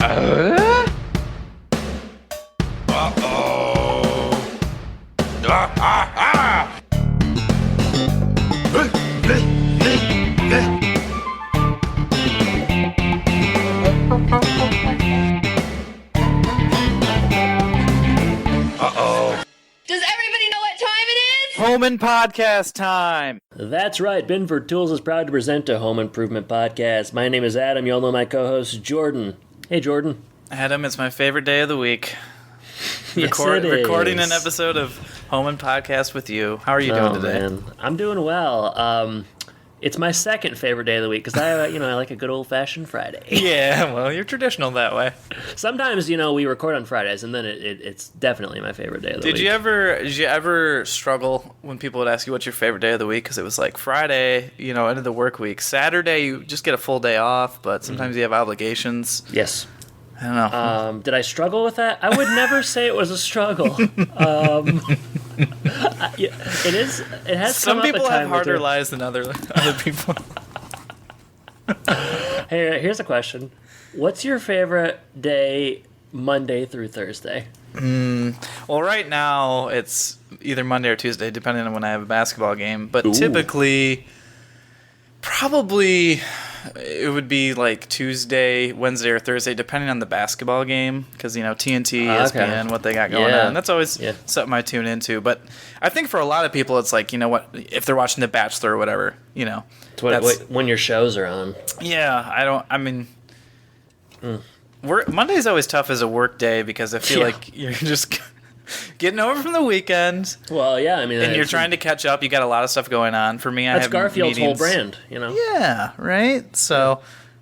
Uh-oh. Ah, ah, ah. Uh-oh. Does everybody know what time it is? Home Impodcast time. That's right. Binford Tools is proud to present a home improvement podcast. My name is Adam. You all know my co-host, Jordan. Hey, Jordan. Adam, it's my favorite day of the week. Yes, it is. Recording an episode of Home Impodcast with you. How are you doing today? Man. I'm doing well. It's my second favorite day of the week because I like a good old-fashioned Friday. Yeah, well, you're traditional that way. Sometimes, we record on Fridays, and then it's definitely my favorite day of the week. Did you ever struggle when people would ask you what's your favorite day of the week? Because it was like Friday, end of the work week. Saturday, you just get a full day off, but sometimes you have obligations. Yes. I don't know. Did I struggle with that? I would never say it was a struggle. It is. It has Some come people up a time have harder or two. lives than other people. Hey, here's a question. What's your favorite day, Monday through Thursday? Well, right now it's either Monday or Tuesday, depending on when I have a basketball game. But Ooh. typically, probably it would be like Tuesday, Wednesday, or Thursday, depending on the basketball game. Because, TNT, ESPN, what they got going on. That's always something I tune into. But I think for a lot of people, it's like, if they're watching The Bachelor or whatever, It's when your shows are on. Yeah, Monday's always tough as a work day because I feel like you're just getting over from the weekend. Well, yeah, and you're trying to catch up. You got a lot of stuff going on. For me, I have Garfield's meetings. whole brand, Yeah, right? So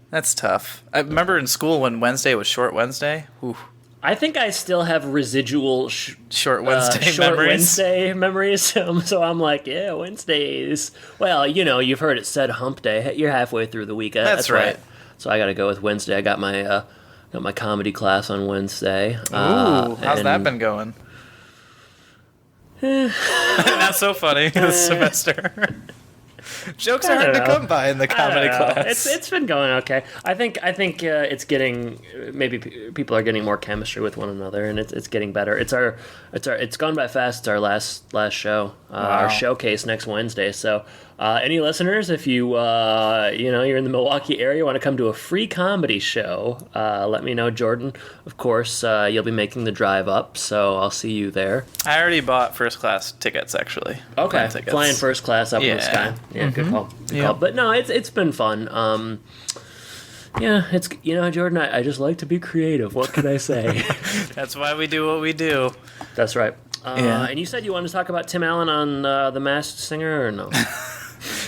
that's tough. I remember in school when Wednesday was Short Wednesday. Ooh. I think I still have residual Short Wednesday memories. So I'm like, yeah, Wednesdays. Well, you've heard it said hump day. You're halfway through the week. That's right. So I got to go with Wednesday. I got my comedy class on Wednesday. Ooh, how's that been going? Not so funny this semester. Jokes are hard to come by in the comedy class. It's been going okay. I think it's getting, maybe people are getting more chemistry with one another, and it's getting better. It's gone by fast. It's our last show, our showcase next Wednesday. So any listeners, if you're in the Milwaukee area, want to come to a free comedy show, let me know. Jordan, of course, you'll be making the drive up, so I'll see you there. I already bought first class tickets, actually. Okay, flying first class up in the sky. Yeah, good call. Good call. But no, it's been fun. It's Jordan, I just like to be creative. What can I say? That's why we do what we do. That's right. And you said you wanted to talk about Tim Allen on The Masked Singer, or no?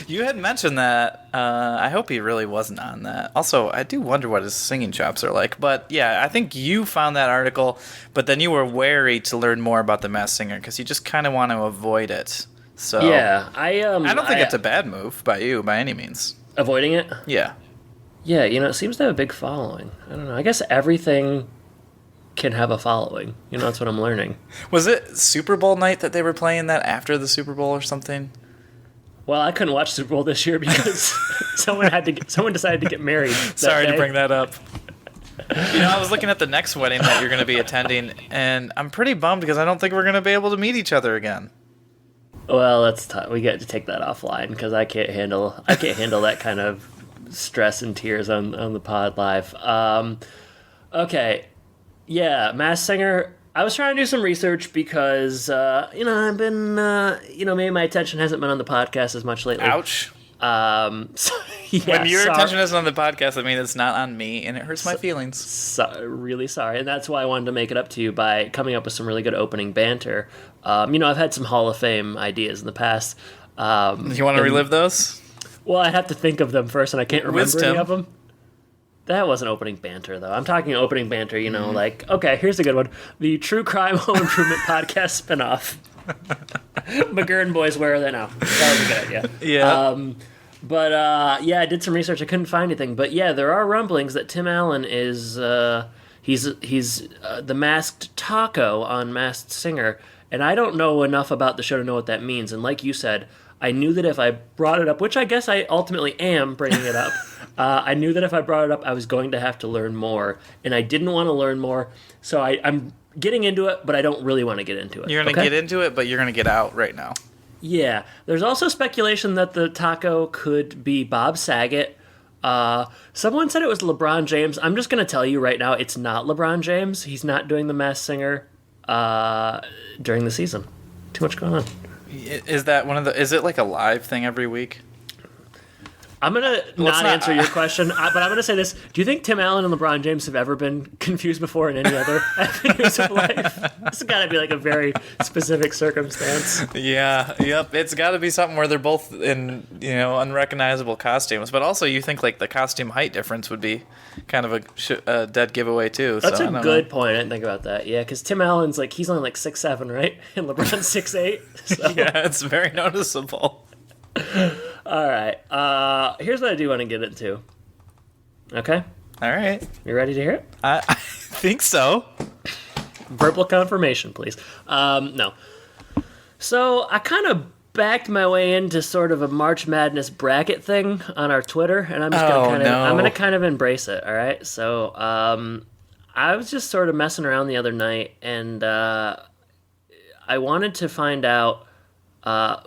You had mentioned that. I hope he really wasn't on that. Also, I do wonder what his singing chops are like. But yeah, I think you found that article, but then you were wary to learn more about The Masked Singer because you just kind of want to avoid it. So yeah, I don't think it's a bad move by you by any means. Avoiding it? Yeah. Yeah, it seems to have a big following. I don't know. I guess everything can have a following. That's what I'm learning. Was it Super Bowl night that they were playing that after the Super Bowl or something? Well, I couldn't watch Super Bowl this year because someone decided to get married. Sorry to bring that up. I was looking at the next wedding that you're going to be attending, and I'm pretty bummed because I don't think we're going to be able to meet each other again. Well, that's tough. We got to take that offline because I can't handle that kind of stress and tears on the pod live. Okay, yeah, Masked Singer. I was trying to do some research because I've been maybe my attention hasn't been on the podcast as much lately. Ouch. When your attention isn't on the podcast, I mean it's not on me, and it hurts my feelings. Really sorry, and that's why I wanted to make it up to you by coming up with some really good opening banter. I've had some Hall of Fame ideas in the past. You want to relive those? Well, I'd have to think of them first, and I can't remember any of them. That wasn't opening banter, though. I'm talking opening banter, like, okay, here's a good one. The True Crime Home Improvement Podcast spinoff. McGurn Boys, where are they now? That was a good idea. Yeah. I did some research. I couldn't find anything. But yeah, there are rumblings that Tim Allen is, he's the masked taco on Masked Singer. And I don't know enough about the show to know what that means. And like you said, I knew that if I brought it up, which I guess I ultimately am bringing it up, I knew that if I brought it up, I was going to have to learn more, and I didn't want to learn more, so I'm getting into it, but I don't really want to get into it. You're going to get into it, but you're going to get out right now. Yeah. There's also speculation that the taco could be Bob Saget. Someone said it was LeBron James. I'm just going to tell you right now, it's not LeBron James. He's not doing the Masked Singer during the season. Too much going on. Is that is it like a live thing every week? I'm going to not answer your question, but I'm going to say this. Do you think Tim Allen and LeBron James have ever been confused before in any other avenues of life? This has got to be like a very specific circumstance. Yeah, yep. It's got to be something where they're both in, unrecognizable costumes. But also you think like the costume height difference would be kind of a dead giveaway too. That's a good point. I didn't think about that. Yeah, because Tim Allen's he's only 6'7", right? And LeBron's 6'8". So. Yeah, it's very noticeable. All right. Here's what I do want to get into. Okay? All right. You ready to hear it? I think so. Verbal confirmation, please. No. So I kind of backed my way into sort of a March Madness bracket thing on our Twitter, and I'm just gonna kind of embrace it. All right. So I was just sort of messing around the other night, and I wanted to find out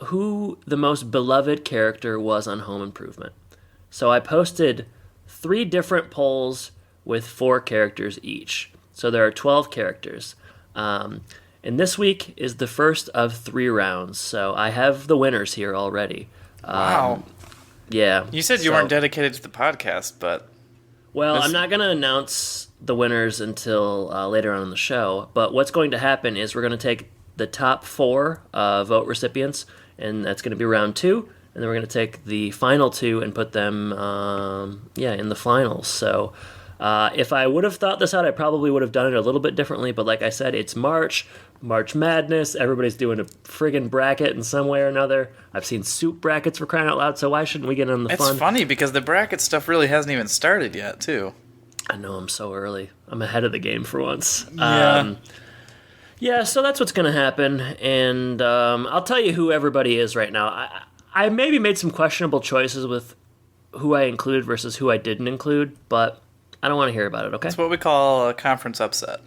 who the most beloved character was on Home Improvement. So I posted 3 different polls with 4 characters each. So there are 12 characters. And this week is the first of 3 rounds. So I have the winners here already. Wow. Yeah. You said you weren't dedicated to the podcast, but... Well, I'm not going to announce the winners until later on in the show. But what's going to happen is we're going to take the top 4 vote recipients, and that's going to be round 2, and then we're going to take the final 2 and put them, in the finals. So if I would have thought this out, I probably would have done it a little bit differently, but like I said, it's March Madness, everybody's doing a friggin' bracket in some way or another. I've seen soup brackets for crying out loud, so why shouldn't we get on the fun? It's funny, because the bracket stuff really hasn't even started yet, too. I know, I'm so early. I'm ahead of the game for once. Yeah. Yeah, so that's what's going to happen, and I'll tell you who everybody is right now. I maybe made some questionable choices with who I included versus who I didn't include, but I don't want to hear about it, okay? It's what we call a conference upset,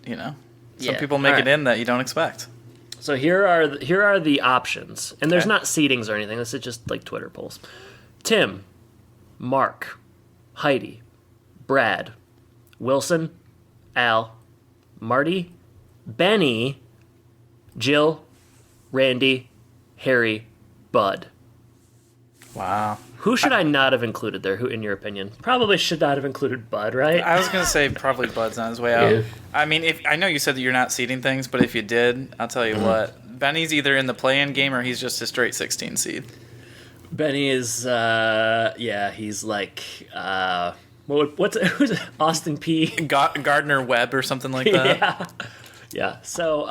Some people make it in that you don't expect. So here are the options, and there's not seedings or anything. This is just like Twitter polls. Tim, Mark, Heidi, Brad, Wilson, Al, Marty, Benny, Jill, Randy, Harry, Bud. Wow. Who should I not have included there? Who, in your opinion? Probably should not have included Bud, right? I was going to say probably Bud's on his way out. Yeah. I mean, I know you said that you're not seeding things, but if you did, I'll tell you what. Benny's either in the play-in game or he's just a straight 16 seed. Benny is, he's like, who's it? Austin P. Gardner Webb or something like that. Yeah. So,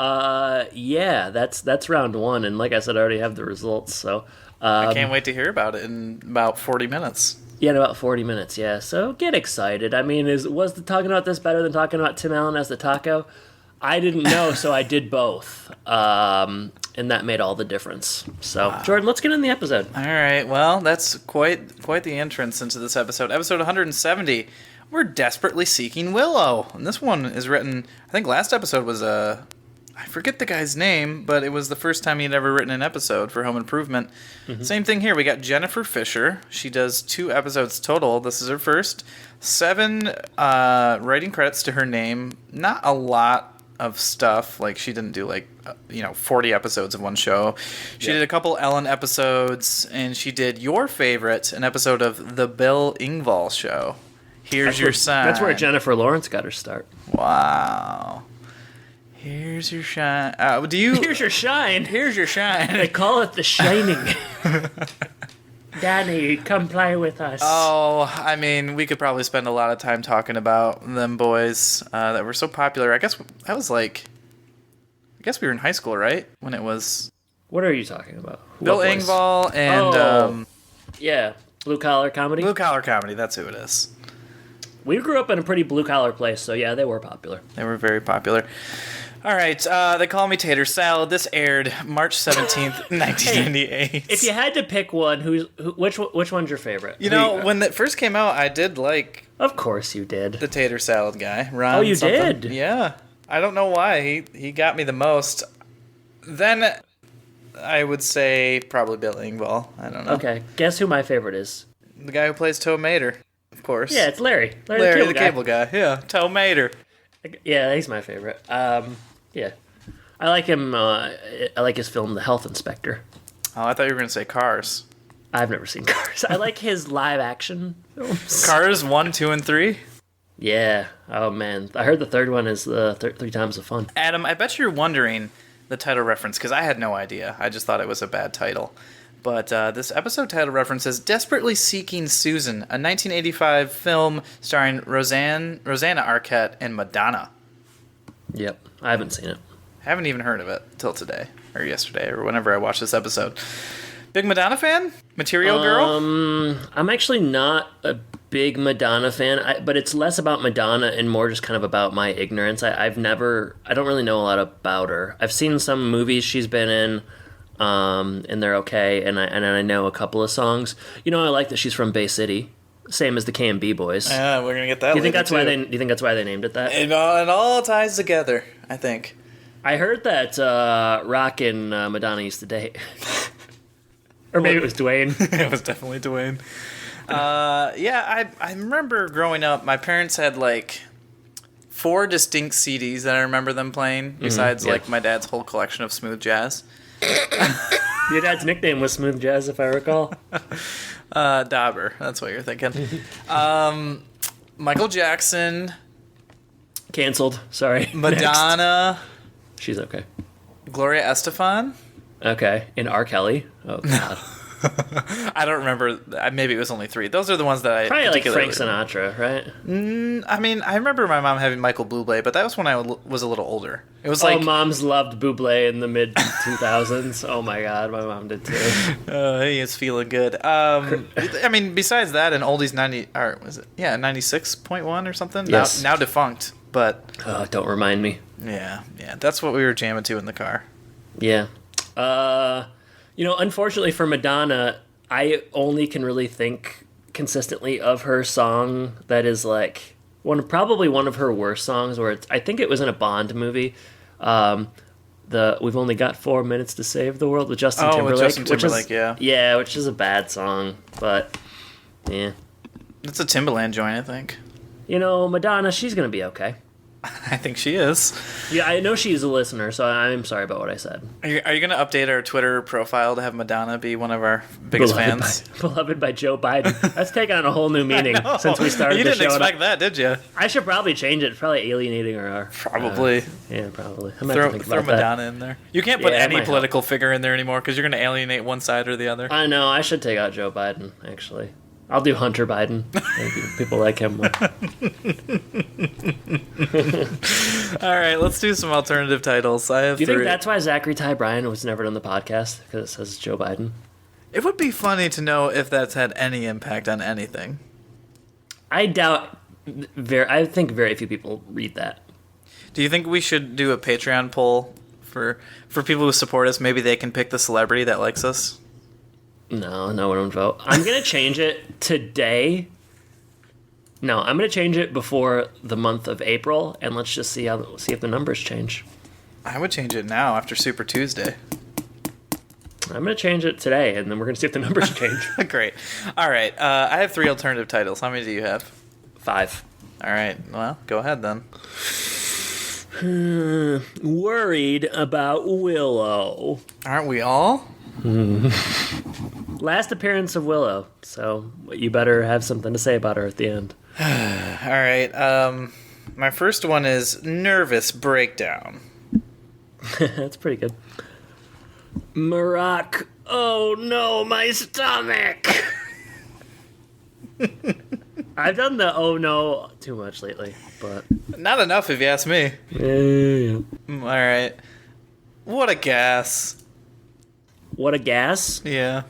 that's round 1, and like I said, I already have the results. So, I can't wait to hear about it in about 40 minutes. Yeah, in about 40 minutes. Yeah. So get excited. I mean, was the talking about this better than talking about Tim Allen as the taco? I didn't know, so I did both, and that made all the difference. So, wow. Jordan, let's get in the episode. All right. Well, that's quite the entrance into this episode. Episode 170. We're desperately seeking Willow. And this one is written, I think last episode was I forget the guy's name, but it was the first time he'd ever written an episode for Home Improvement. Mm-hmm. Same thing here. We got Jennifer Fisher. She does 2 episodes total. This is her first. 7 writing credits to her name. Not a lot of stuff. Like, she didn't do 40 episodes of one show. She did a couple Ellen episodes, and she did your favorite, an episode of The Bill Engvall Show. Here's your sign. That's where Jennifer Lawrence got her start. Wow. Here's your shine. Here's your shine. Here's your shine. They call it The Shining. Danny, come play with us. Oh, I mean, we could probably spend a lot of time talking about them boys that were so popular. I guess that was we were in high school, right? When it was... What are you talking about? Bill Engvall and... yeah, Blue Collar Comedy? Blue Collar Comedy, that's who it is. We grew up in a pretty blue-collar place, so yeah, they were popular. They were very popular. All right, They Call Me Tater Salad. This aired March 17th, 1998. If you had to pick one, which one's your favorite? You know, when it first came out, I did like Of course you did. the tater salad guy. Ron Oh, you something. did? Yeah. I don't know why. He got me the most. Then I would say probably Bill Engvall. I don't know. Okay, guess who my favorite is? The guy who plays Toe Mater, of course. Yeah, it's Larry. Larry the Cable Guy. Yeah, Toe Mater. Yeah, he's my favorite. Yeah. I like him. I like his film, The Health Inspector. Oh, I thought you were going to say Cars. I've never seen Cars. I like his live action films. Cars 1, 2, and 3? Yeah. Oh, man. I heard the third one is Three Times the Fun. Adam, I bet you're wondering the title reference, because I had no idea. I just thought it was a bad title. But this episode title reference is Desperately Seeking Susan, a 1985 film starring Rosanna Arquette and Madonna. Yep. I haven't seen it. Haven't even heard of it till today, or yesterday, or whenever I watched this episode. Big Madonna fan? Material Girl? I'm actually not a big Madonna fan, but it's less about Madonna and more just kind of about my ignorance. I don't really know a lot about her. I've seen some movies she's been in, and they're okay, and I know a couple of songs. You know, I like that she's from Bay City, same as the K&B Boys. Yeah, we're gonna get that. Do you think that's why they named it that? It all ties together, I think. I heard that Rock and Madonna used to date. Or maybe it was Dwayne. It was definitely Dwayne. Yeah, I remember growing up, my parents had like 4 distinct CDs that I remember them playing, besides like my dad's whole collection of smooth jazz. Your dad's nickname was Smooth Jazz, if I recall. Dauber, that's what you're thinking. Michael Jackson. Canceled. Sorry. Madonna. She's okay. Gloria Estefan. Okay. And R. Kelly. Oh, God. I don't remember. Maybe it was only 3. Those are the ones that I Probably like Frank particularly- Sinatra, right? I mean, I remember my mom having Michael Bublé, but that was when I was a little older. It was like... moms loved Bublé in the mid-2000s. Oh, my God. My mom did, too. He is feeling good. I mean, besides that, and Oldies 90... Or was it? Yeah, 96.1 or something? Yes. Now defunct, but... Don't remind me. Yeah. That's what we were jamming to in the car. Yeah. Unfortunately for Madonna, I only can really think consistently of her song that is like probably one of her worst songs, where I think it was in a Bond movie. We've only got 4 minutes to save the world with Justin Timberlake. With Justin Timberlake, yeah. Yeah, which is a bad song, but yeah. It's a Timbaland joint, I think. Madonna, she's gonna be okay. I think she is. Yeah, I know she's a listener, so I'm sorry about what I said. Are you going to update our Twitter profile to have Madonna be one of our biggest fans? Beloved by Joe Biden. That's taken on a whole new meaning since we started the show. You didn't expect that, did you? I should probably change it. It's probably alienating her. Probably. Yeah, probably. I'm going to think about Madonna that. in there. You can't put Yeah, any political figure in there anymore because you're going to alienate one side or the other. I know. I should take out Joe Biden, actually. I'll do Hunter Biden. People like him more. All right, let's do some alternative titles. I have Do you 3. think that's why Zachary Ty Bryan was never on the podcast? Because it says Joe Biden? It would be funny to know if that's had any impact on anything. I doubt... I think very few people read that. Do you think we should do a Patreon poll for people who support us? Maybe they can pick the celebrity that likes us? No one would vote. I'm going to change it today. No, I'm going to change it before the month of April, and let's just see if the numbers change. I would change it now after Super Tuesday. I'm going to change it today, and then we're going to see if the numbers change. Great. All right. I have 3 alternative titles. How many do you have? 5. All right. Well, go ahead then. Worried about Willow. Aren't we all? Last appearance of Willow, so you better have something to say about her at the end. All right. My first one is nervous breakdown. That's pretty good. Maroc. Oh no, my stomach. I've done the oh no too much lately, but Not enough if you ask me. yeah. All right. What a gas. What a gas. Yeah.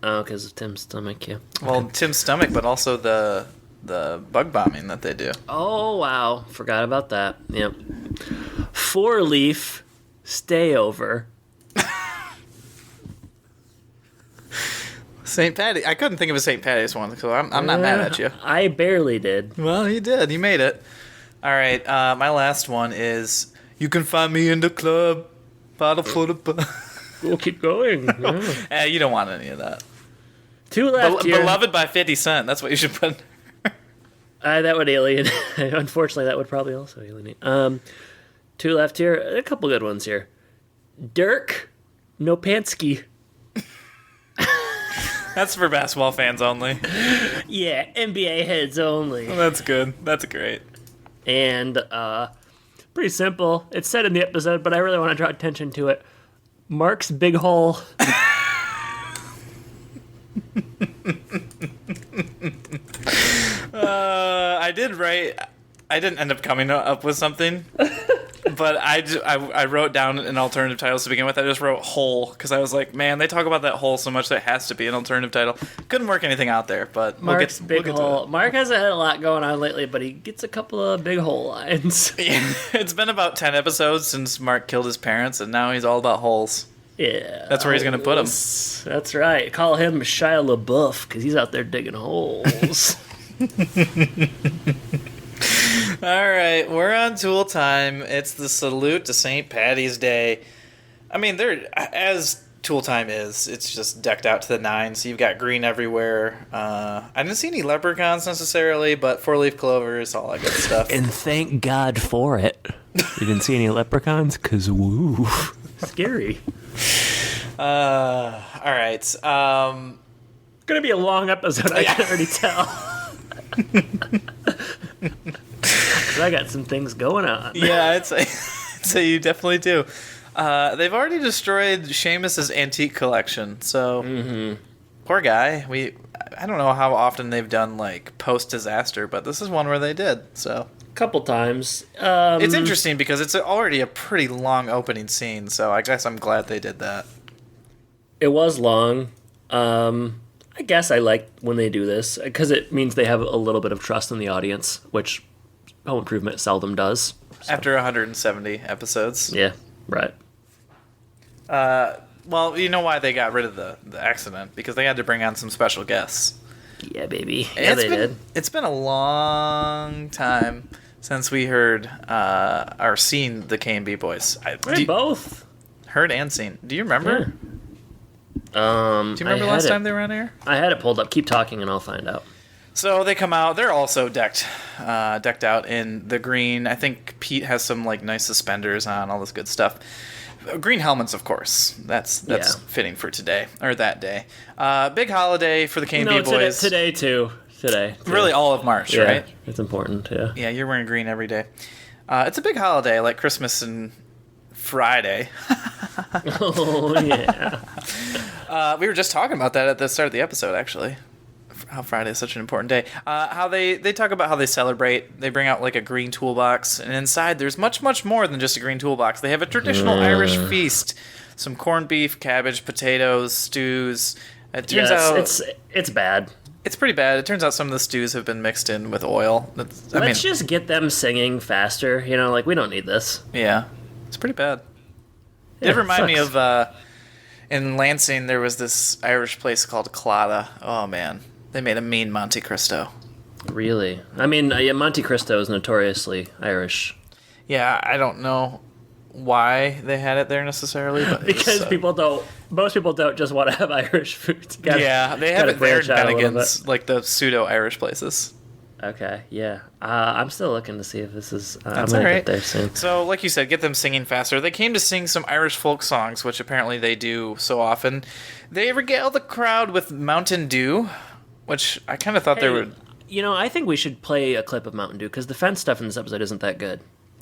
Oh, because of Tim's stomach, yeah. Well, Tim's stomach, but also the bug bombing that they do. Oh, wow. Forgot about that. Yep. 4-leaf stay over. St. Patty. I couldn't think of a St. Patty's one, so I'm not mad at you. I barely did. Well, you did. You made it. All right. My last one is, you can find me in the club, bottle full of... We'll keep going. Yeah. You don't want any of that. 2 left here. Beloved by 50 Cent. That's what you should put. That would alienate. Unfortunately, that would probably also alienate. 2 left here. A couple good ones here. Dirk Nopansky. That's for basketball fans only. Yeah, NBA heads only. Well, that's good. That's great. And pretty simple. It's said in the episode, but I really want to draw attention to it. Mark's big hole. I didn't end up coming up with something, but I wrote down an alternative title to begin with. I just wrote hole because I was like, man, they talk about that hole so much that it has to be an alternative title. Couldn't work anything out there, but Mark's we'll big get hole. Mark hasn't had a lot going on lately, but he gets a couple of big hole lines. It's been about 10 episodes since Mark killed his parents, and now he's all about holes. Yeah. That's where he's going to put them. That's right. Call him Shia LaBeouf because he's out there digging holes. All right, we're on Tool time. It's the salute to St. Patty's Day. I mean, as Tool time is, it's just decked out to the nines. You've got green everywhere. I didn't see any leprechauns necessarily, but 4-leaf clovers, all that good stuff. And thank God for it. You didn't see any leprechauns? Because, woo. Scary. All right. It's going to be a long episode, I can already tell. I got some things going on. Yeah, I'd say you definitely do. They've already destroyed Seamus's antique collection, so poor guy. I don't know how often they've done like post-disaster, but this is one where they did. So couple times. It's interesting because it's already a pretty long opening scene, so I guess I'm glad they did that. It was long. I guess I like when they do this because it means they have a little bit of trust in the audience, which Home Improvement seldom does. So. After 170 episodes. Yeah, right. Well, you know why they got rid of the accident? Because they had to bring on some special guests. Yeah, baby. Yeah, they did. It's been a long time since we heard or seen the K&B boys. Both. Heard and seen. Do you remember? Yeah. Do you remember last time they were on air? I had it pulled up. Keep talking and I'll find out. So they come out. They're also decked out in the green. I think Pete has some like nice suspenders on, all this good stuff. Green helmets, of course. That's fitting for today or that day. Big holiday for the K&B boys. Today too. Today. Really, all of March, right? It's important. Yeah. Yeah, you're wearing green every day. It's a big holiday, like Christmas and Friday. Oh yeah. We were just talking about that at the start of the episode, actually. How Friday is such an important day. How they talk about how they celebrate. They bring out like a green toolbox, and inside there's much, much more than just a green toolbox. They have a traditional Irish feast. Some corned beef, cabbage, potatoes, stews. It turns out it's bad. It's pretty bad. It turns out some of the stews have been mixed in with oil. Let's just get them singing faster. You know, like we don't need this. Yeah, it's pretty bad. Yeah, it reminded me of in Lansing there was this Irish place called Claddagh. Oh man. They made a mean Monte Cristo. Really? I mean, Monte Cristo is notoriously Irish. Yeah, I don't know why they had it there necessarily, but because most people don't just want to have Irish food. They have it there in Bennigan's, like the pseudo-Irish places. Okay, yeah. I'm still looking to see if this is... That's I'm all right. Get there soon. So, like you said, get them singing faster. They came to sing some Irish folk songs, which apparently they do so often. They regale the crowd with Mountain Dew, which I kind of thought they would... You know, I think we should play a clip of Mountain Dew, because the fence stuff in this episode isn't that good.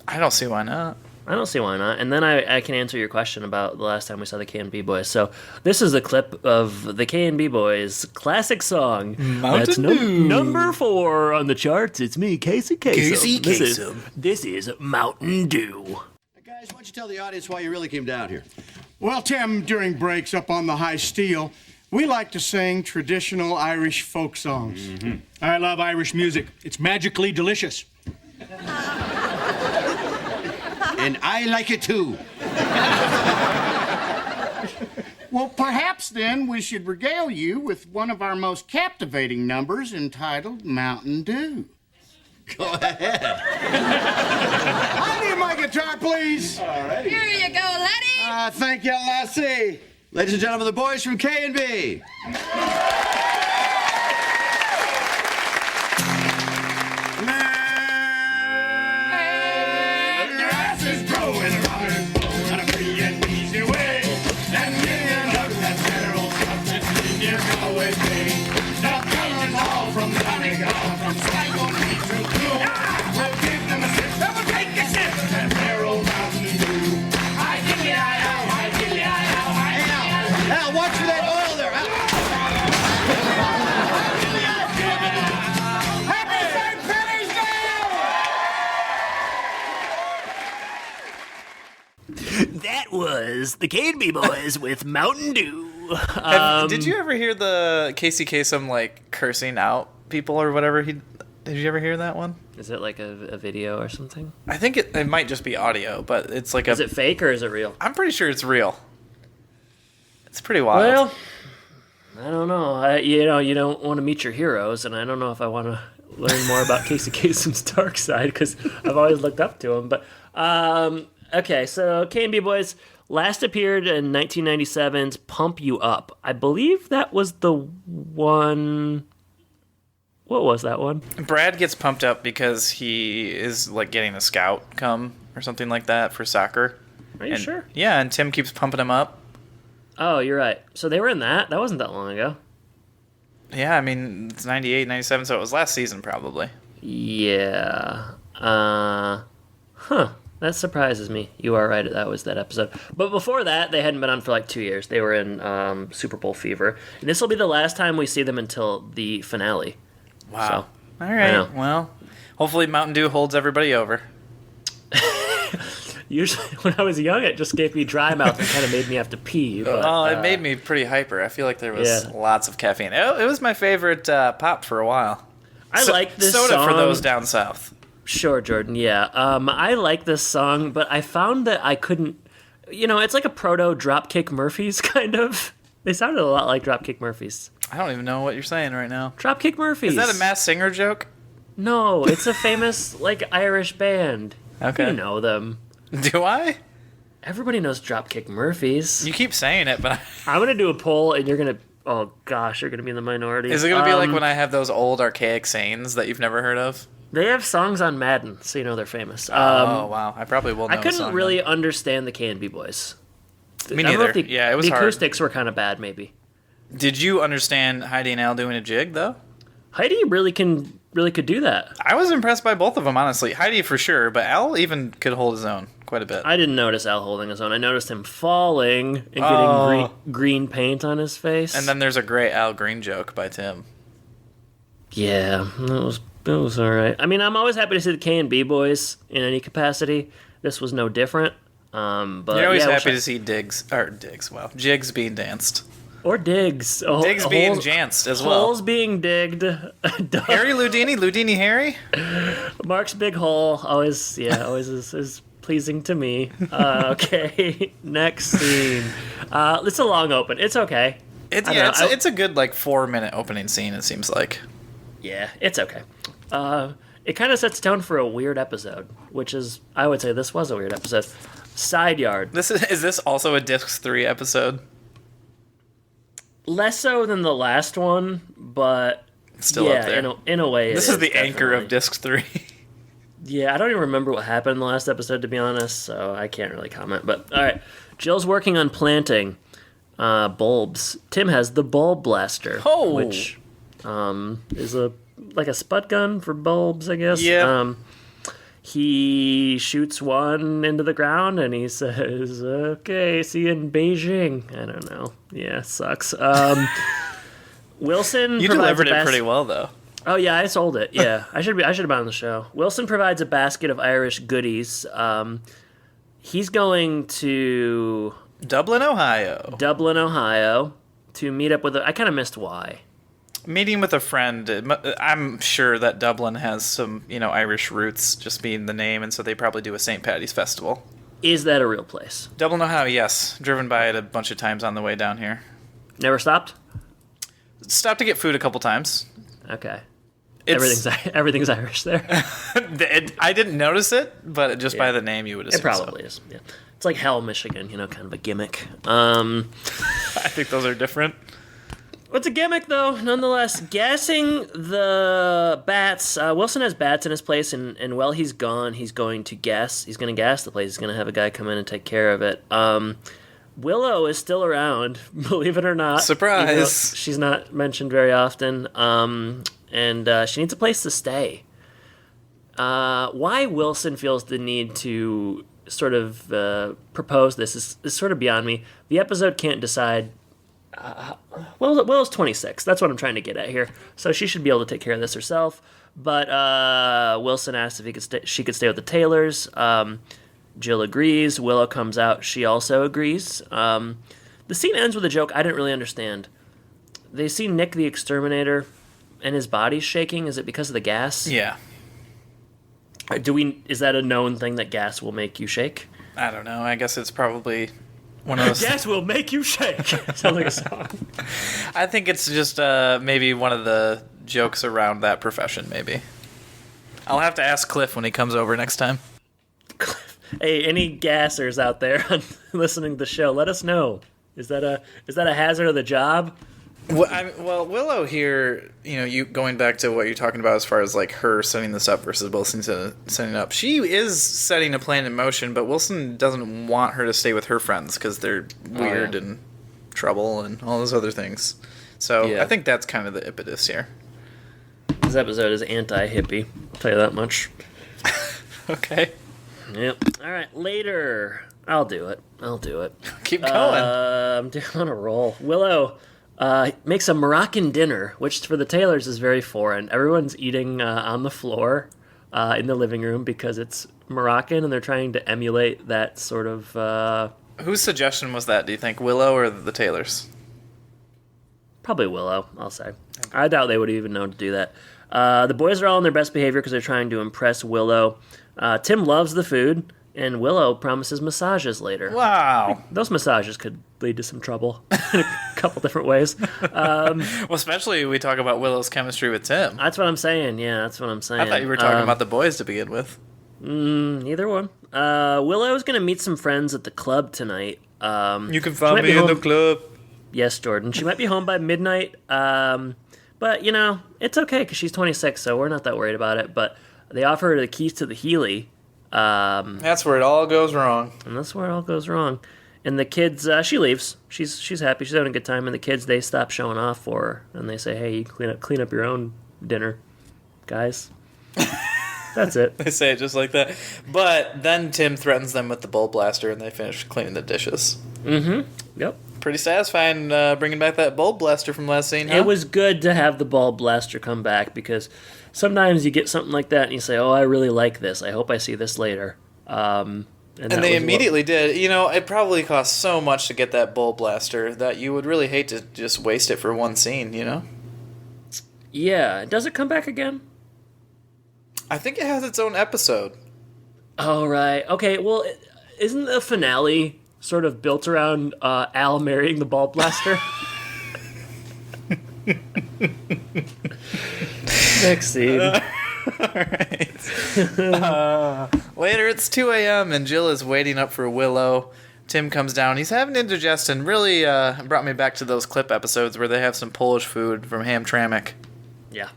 I don't see why not. I don't see why not. And then I can answer your question about the last time we saw the K&B Boys. So this is a clip of the K&B Boys' classic song. Mountain Dew. Number 4 on the charts. It's me, Casey Kasem. Casey Kasem. This is Mountain Dew. Guys, why don't you tell the audience why you really came down here? Well, Tim, during breaks up on the high steel, we like to sing traditional Irish folk songs. Mm-hmm. I love Irish music. It's magically delicious. And I like it too. Well, perhaps then we should regale you with one of our most captivating numbers entitled Mountain Dew. Go ahead. I need my guitar, please. Here you go, laddie. Thank you, Lassie. Ladies and gentlemen, the boys from K&B. Grass is growing on a free and easy way. And million of that barrel stuff that's in your Galway Bay. Now coming all from Donegal, from Sligo to Blue. We'll give them a sip, then we'll take a sip of that barrel Mountain Dew. I dilly-I-ow, I dilly-I-ow, I dilly-I-ow. Al, watch for that oil there. Al. Happy St. Patty's Day! That was the K&B Boys with Mountain Dew. Did you ever hear the Casey Kasem like cursing out people or whatever? Did you ever hear that one? Is it like a video or something? I think it might just be audio, but it's like Is it fake or is it real? I'm pretty sure it's real. It's pretty wild. Well, I don't know. You don't want to meet your heroes, and I don't know if I want to learn more about Casey Kasem's dark side because I've always looked up to him. But okay, so K&B Boys last appeared in 1997's "Pump You Up." I believe that was the one. What was that one? Brad gets pumped up because he is like getting a scout come or something like that for soccer. Are you sure? Yeah, and Tim keeps pumping him up. Oh, you're right. So they were in that. That wasn't that long ago. Yeah, I mean, it's 98, 97, so it was last season probably. Yeah. That surprises me. You are right. That was that episode. But before that, they hadn't been on for like 2 years. They were in Super Bowl fever. And this will be the last time we see them until the finale. Wow. So, all right. Well, hopefully Mountain Dew holds everybody over. Usually, when I was young, it just gave me dry mouth and kind of made me have to pee. But, Well, it made me pretty hyper. I feel like there was lots of caffeine. It was my favorite pop for a while. I like this soda song. for those down south. Sure, Jordan, yeah. I like this song, but I found that I couldn't... it's like a proto Dropkick Murphys, kind of. They sounded a lot like Dropkick Murphys. I don't even know what you're saying right now. Dropkick Murphys. Is that a Masked Singer joke? No, it's a famous, Irish band. Okay. You know them. Do I? Everybody knows Dropkick Murphys. You keep saying it, but I'm going to do a poll, and you're going to... Oh, gosh, you're going to be in the minority. is it going to be like when I have those old archaic sayings that you've never heard of? They have songs on Madden, so you know they're famous. Oh, wow. I probably will know I couldn't the song really then. understand the K&B Boys. Me I don't know neither. if Yeah, it was the hard. acoustics were kind of bad, maybe. Did you understand Heidi and Al doing a jig, though? Heidi really could do that. I was impressed by both of them, honestly. Heidi for sure, but Al even could hold his own quite a bit. I didn't notice Al holding his own. I noticed him falling and getting Oh. green paint on his face. And then there's a great Al Green joke by Tim. yeah, that was all right. I mean, I'm always happy to see the K&B Boys in any capacity. This was no different. But You're always yeah, happy to see jigs being danced. or Diggs. Digs being janced as well. Holes being digged. Harry Ludini Harry? Mark's big hole always is pleasing to me. Okay, next scene. It's a long open. It's okay. It's a good 4-minute opening scene. It seems like. Yeah, it's okay. It kind of sets tone for a weird episode, which is, I would say, this was a weird episode. Side yard. Is this also a Disc 3 episode? Less so than the last one, but Still up there. in a way. This is the anchor of Disc 3. Yeah, I don't even remember what happened in the last episode, to be honest, so I can't really comment. But, all right, Jill's working on planting bulbs. Tim has the bulb blaster, which is like a spud gun for bulbs, I guess. Yeah. He shoots one into the ground, and he says, okay, see you in Beijing. I don't know. Yeah, sucks. Wilson You provides delivered a it pretty well, though. Oh yeah, I sold it. Yeah, I should have been on the show. Wilson provides a basket of Irish goodies. He's going to Dublin, Ohio. To meet up with. I kind of missed why. Meeting with a friend. I'm sure that Dublin has some, Irish roots, just being the name, and so they probably do a St. Paddy's festival. Is that a real place? Double Know How, yes. Driven by it a bunch of times on the way down here. Never stopped? Stopped to get food a couple times. Okay. It's, Everything's Irish there. I didn't notice it, but just by the name, you would assume it probably is. Yeah, it's like Hell, Michigan. Kind of a gimmick. I think those are different. It's a gimmick, though, nonetheless. Gassing the bats. Wilson has bats in his place, and while he's gone, he's going to gas. He's going to gas the place. He's going to have a guy come in and take care of it. Willow is still around, believe it or not. Surprise! She's not mentioned very often. And she needs a place to stay. Why Wilson feels the need to sort of propose this is sort of beyond me. The episode can't decide. Willow's 26. That's what I'm trying to get at here. So she should be able to take care of this herself. But Wilson asked if she could stay with the Taylors. Jill agrees. Willow comes out. She also agrees. The scene ends with a joke I didn't really understand. They see Nick the Exterminator, and his body's shaking. Is it because of the gas? Yeah. Is that a known thing that gas will make you shake? I don't know. I guess it's probably one of those. Gas will make you shake. Sounds like a song. I think it's just maybe one of the jokes around that profession. Maybe. I'll have to ask Cliff when he comes over next time. Hey, any gassers out there listening to the show? Let us know. Is that a hazard of the job? Well, Willow here, you going back to what you're talking about as far as like her setting this up versus Wilson setting it up. She is setting a plan in motion, but Wilson doesn't want her to stay with her friends because they're weird and trouble and all those other things. So I think that's kind of the impetus here. This episode is anti-hippie. I'll tell you that much. Okay. Yep. All right. Later. I'll do it. Keep going. I'm on a roll. Willow makes a Moroccan dinner, which for the Taylors is very foreign. Everyone's eating on the floor in the living room because it's Moroccan, and they're trying to emulate that sort of... Whose suggestion was that, do you think? Willow or the Taylors? Probably Willow, I'll say. I doubt they would have even known to do that. The boys are all in their best behavior because they're trying to impress Willow. Tim loves the food, and Willow promises massages later. Wow. Those massages could lead to some trouble in a couple different ways. Well, especially we talk about Willow's chemistry with Tim. That's what I'm saying. Yeah, that's what I'm saying. I thought you were talking about the boys to begin with. Neither one. Willow's going to meet some friends at the club tonight. You can find me in the club. Yes, Jordan. She might be home by midnight. But, it's okay because she's 26, so we're not that worried about it. But they offer her the keys to the Healy. That's where it all goes wrong. And that's where it all goes wrong. And the kids, she leaves. She's happy. She's having a good time. And the kids, they stop showing off for her. And they say, hey, you clean up your own dinner, guys. That's it. They say it just like that. But then Tim threatens them with the bowl blaster, and they finish cleaning the dishes. Mm-hmm. Yep. Pretty satisfying bringing back that bulb blaster from last scene, huh? It was good to have the bulb blaster come back because sometimes you get something like that and you say, oh, I really like this. I hope I see this later. And they immediately did. It probably cost so much to get that bulb blaster that you would really hate to just waste it for one scene, Yeah. Does it come back again? I think it has its own episode. Oh, right. Okay, well, isn't the finale sort of built around Al marrying the bulb blaster? Next scene. Alright. Later, it's 2 a.m. and Jill is waiting up for Willow. Tim comes down. He's having indigestion. Really brought me back to those clip episodes where they have some Polish food from Hamtramck. Yeah.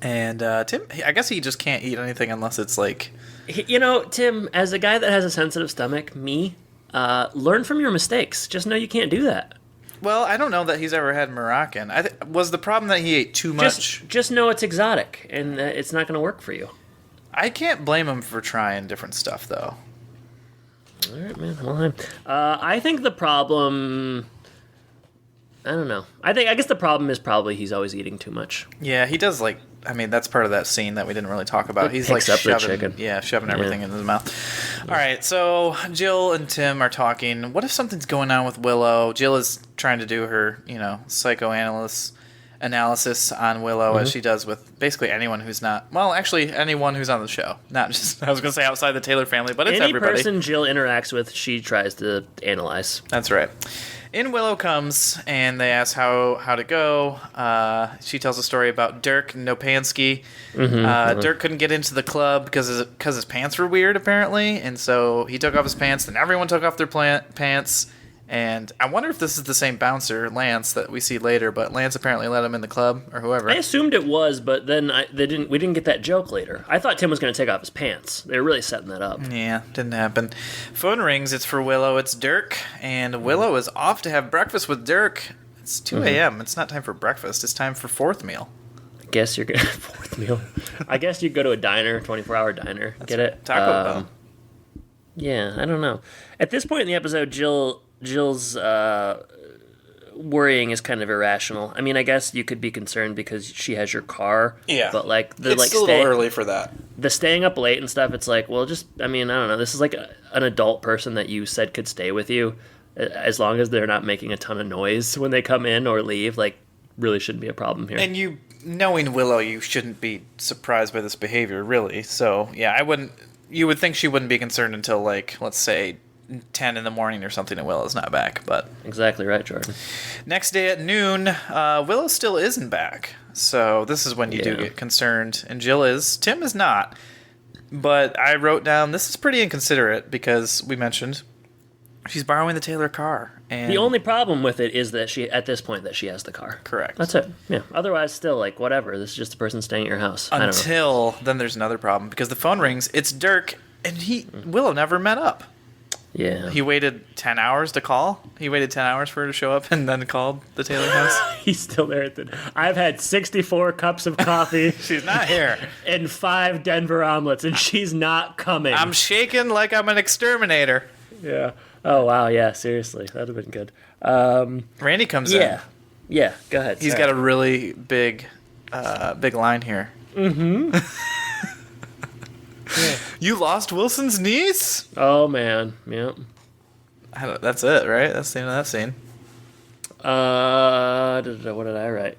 And Tim, I guess he just can't eat anything unless it's like... Tim, as a guy that has a sensitive stomach, learn from your mistakes. Just know you can't do that. Well, I don't know that he's ever had Moroccan. Was the problem that he ate too much? Just know it's exotic, and it's not going to work for you. I can't blame him for trying different stuff, though. All right, man. Well, I think the problem... I don't know. I guess the problem is probably he's always eating too much. Yeah, he does that's part of that scene that we didn't really talk about. He's like shoving everything in his mouth. All right, so Jill and Tim are talking. What if something's going on with Willow? Jill is trying to do her, psychoanalyst analysis on Willow as she does with basically anyone who's not. Well, actually, anyone who's on the show. Not just I was going to say outside the Taylor family, but it's Any everybody. person Jill interacts with, she tries to analyze. That's right. In Willow comes, and they ask how to go. She tells a story about Dirk Nopansky. Dirk couldn't get into the club because his pants were weird, apparently, and so he took off his pants. Then everyone took off their pants. And I wonder if this is the same bouncer, Lance, that we see later. But Lance apparently let him in the club, or whoever. I assumed it was, but then we didn't get that joke later. I thought Tim was going to take off his pants. They were really setting that up. Yeah, didn't happen. Phone rings. It's for Willow. It's Dirk, and Willow is off to have breakfast with Dirk. It's 2 a.m. It's not time for breakfast. It's time for fourth meal. I guess you're going to fourth meal. I guess you go to a diner, 24-hour diner. Get it? Taco Bell. Yeah, I don't know. At this point in the episode, Jill's worrying is kind of irrational. I mean, I guess you could be concerned because she has your car. Yeah, but like it's still a little early for that. The staying up late and stuff. It's like, well, just I mean, I don't know. This is like an adult person that you said could stay with you, as long as they're not making a ton of noise when they come in or leave. Like, really shouldn't be a problem here. And you, knowing Willow, you shouldn't be surprised by this behavior, really. So yeah, I wouldn't. You would think she wouldn't be concerned until, like, let's say 10 in the morning or something, and Willow's not back. But exactly right, Jordan. Next day at noon, Willow still isn't back. So this is when you do get concerned. And Jill is. Tim is not. But I wrote down, this is pretty inconsiderate because we mentioned she's borrowing the Taylor car. And the only problem with it is that she has the car. Correct. That's it. Yeah. Otherwise, still, like, whatever. This is just a person staying at your house. Until then there's another problem because the phone rings. It's Dirk, and Willow never met up. Yeah. He waited 10 hours to call. He waited 10 hours for her to show up and then called the Taylor house. He's still there. I've had 64 cups of coffee. She's not here. And 5 Denver omelets, and she's not coming. I'm shaking like I'm an exterminator. Yeah. Oh, wow. Yeah, seriously. That would have been good. Randy comes in. Yeah, go ahead. He's got a really big line here. Mm-hmm. Yeah. You lost Wilson's niece? Oh, man. Yep. That's it, right? That's the end of that scene. What did I write?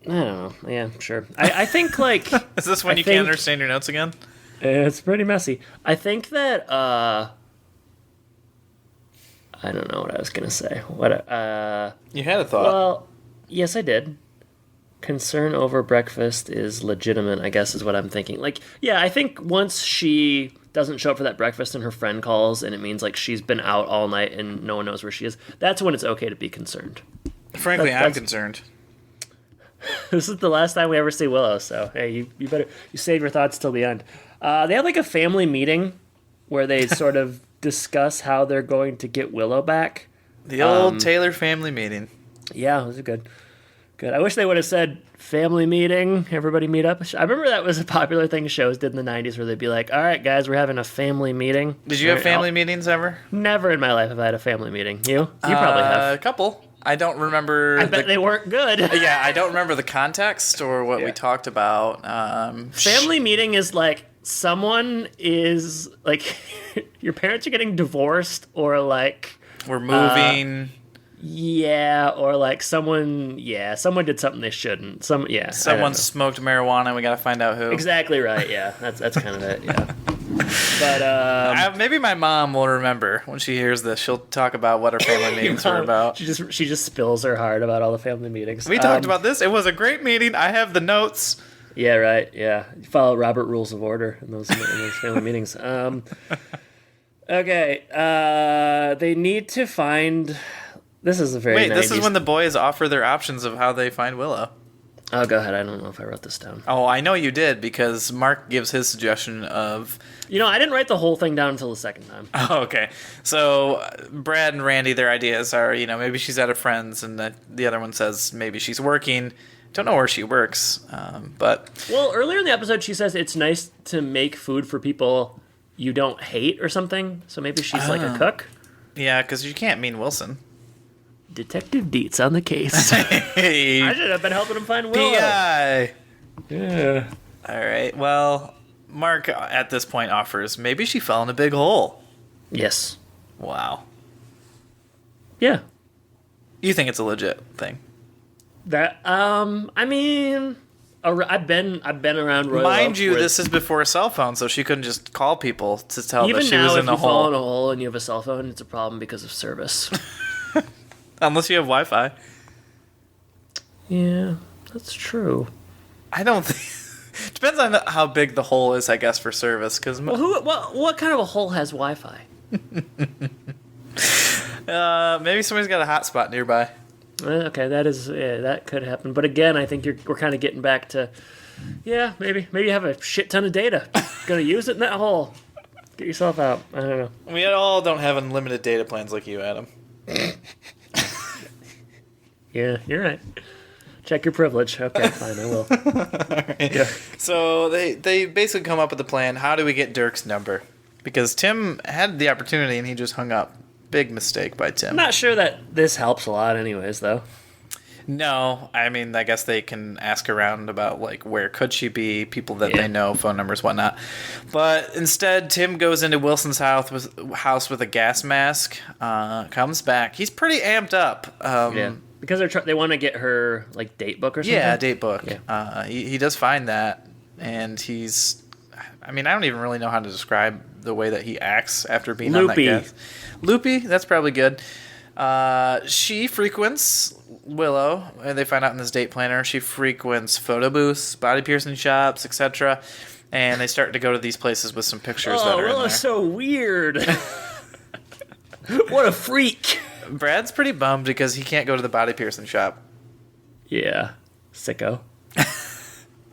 I don't know. Yeah, sure. I think, like... Is this when you can't understand your notes again? It's pretty messy. I think that, I don't know what I was going to say. You had a thought. Well, yes, I did. Concern over breakfast is legitimate, I guess, is what I'm thinking. Like, yeah, I think once she doesn't show up for that breakfast and her friend calls and it means, like, she's been out all night and no one knows where she is, that's when it's okay to be concerned. Frankly, I'm concerned. This is the last time we ever see Willow, so, hey, you better save your thoughts till the end. They have, like, a family meeting where they sort of discuss how they're going to get Willow back. The old Taylor family meeting. Yeah, it was good. I wish they would have said family meeting, everybody meet up. I remember that was a popular thing shows did in the 90s where they'd be like, all right, guys, we're having a family meeting. Did you have family meetings ever? Never in my life have I had a family meeting. You? You probably have. A couple. I don't remember. I bet they weren't good. Yeah, I don't remember the context or what we talked about. Family meeting is like someone is like your parents are getting divorced or like we're moving. Yeah, or like someone did something they shouldn't. Someone smoked marijuana. We got to find out who. Exactly right. Yeah, that's kind of it. Yeah. But maybe my mom will remember when she hears this. She'll talk about what her family meetings were about. She just spills her heart about all the family meetings. We talked about this. It was a great meeting. I have the notes. Yeah, right. Yeah, you follow Robert Rules of Order in those family meetings. Okay. They need to find. This is a very. Wait, 90s. This is when the boys offer their options of how they find Willow. Oh, go ahead. I don't know if I wrote this down. Oh, I know you did because Mark gives his suggestion of. I didn't write the whole thing down until the second time. Oh, okay. So Brad and Randy, their ideas are, maybe she's at a friend's, and the other one says maybe she's working. Don't know where she works, but. Well, earlier in the episode, she says it's nice to make food for people you don't hate or something. So maybe she's like a cook. Yeah, because you can't mean Wilson. Detective Dietz on the case. Hey. I should have been helping him find Willow. PI. Yeah. All right. Well, Mark at this point offers maybe she fell in a big hole. Yes. Wow. Yeah. You think it's a legit thing? That I mean, I've been around Royal Mind Oak you, where- this is before a cell phone, so she couldn't just call people to tell even that she now, was if in the you fall in a hole. hole and you have a cell phone, it's a problem because of service. Unless you have Wi-Fi. Yeah, that's true. I don't think... Depends on how big the hole is, I guess, for service. Because Well, what kind of a hole has Wi-Fi? maybe somebody's got a hotspot nearby. Okay, that could happen. But again, I think we're kind of getting back to, maybe you have a shit ton of data. Gonna use it in that hole. Get yourself out. I don't know. We all don't have unlimited data plans like you, Adam. Yeah, you're right. Check your privilege. Okay, fine, I will. Yeah. So they basically come up with a plan. How do we get Dirk's number? Because Tim had the opportunity and he just hung up. Big mistake by Tim. I'm not sure that this helps a lot anyways, though. No, I mean, I guess they can ask around about, like, where could she be, people that they know, phone numbers, whatnot. But instead, Tim goes into Wilson's house with a gas mask, comes back. He's pretty amped up. Because they want to get her, like, date book or something? Yeah, date book. Yeah. He does find that, and he's... I mean, I don't even really know how to describe the way that he acts after being Loopy. on that gas. Loopy, that's probably good. She frequents Willow, and they find out in this date planner, she frequents photo booths, body piercing shops, etc. And they start to go to these places with some pictures that are in there. Willow's so weird. What a freak. Brad's pretty bummed because he can't go to the body piercing shop. Yeah, sicko.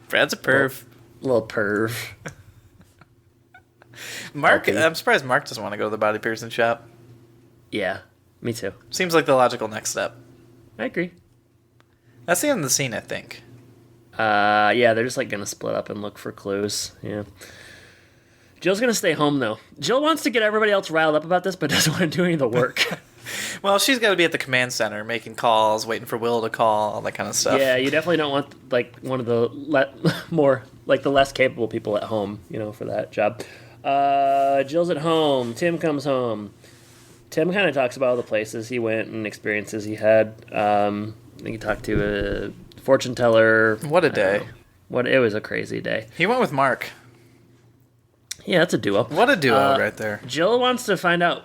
Brad's a perv. Little perv. Mark, Okay. I'm surprised Mark doesn't want to go to the body piercing shop. Yeah, me too. Seems like the logical next step. I agree. That's the end of the scene, I think. Yeah, they're just like gonna split up and look for clues. Yeah. Jill's gonna stay home though. Jill wants to get everybody else riled up about this, but doesn't want to do any of the work. Well, she's got to be at the command center, making calls, waiting for Will to call, all that kind of stuff. Yeah, you definitely don't want like one of the the less capable people at home, for that job. Jill's at home. Tim comes home. Tim kind of talks about all the places he went and experiences he had. I think he talked to a fortune teller. What a day. It was a crazy day. He went with Mark. Yeah, that's a duo. What a duo right there. Jill wants to find out,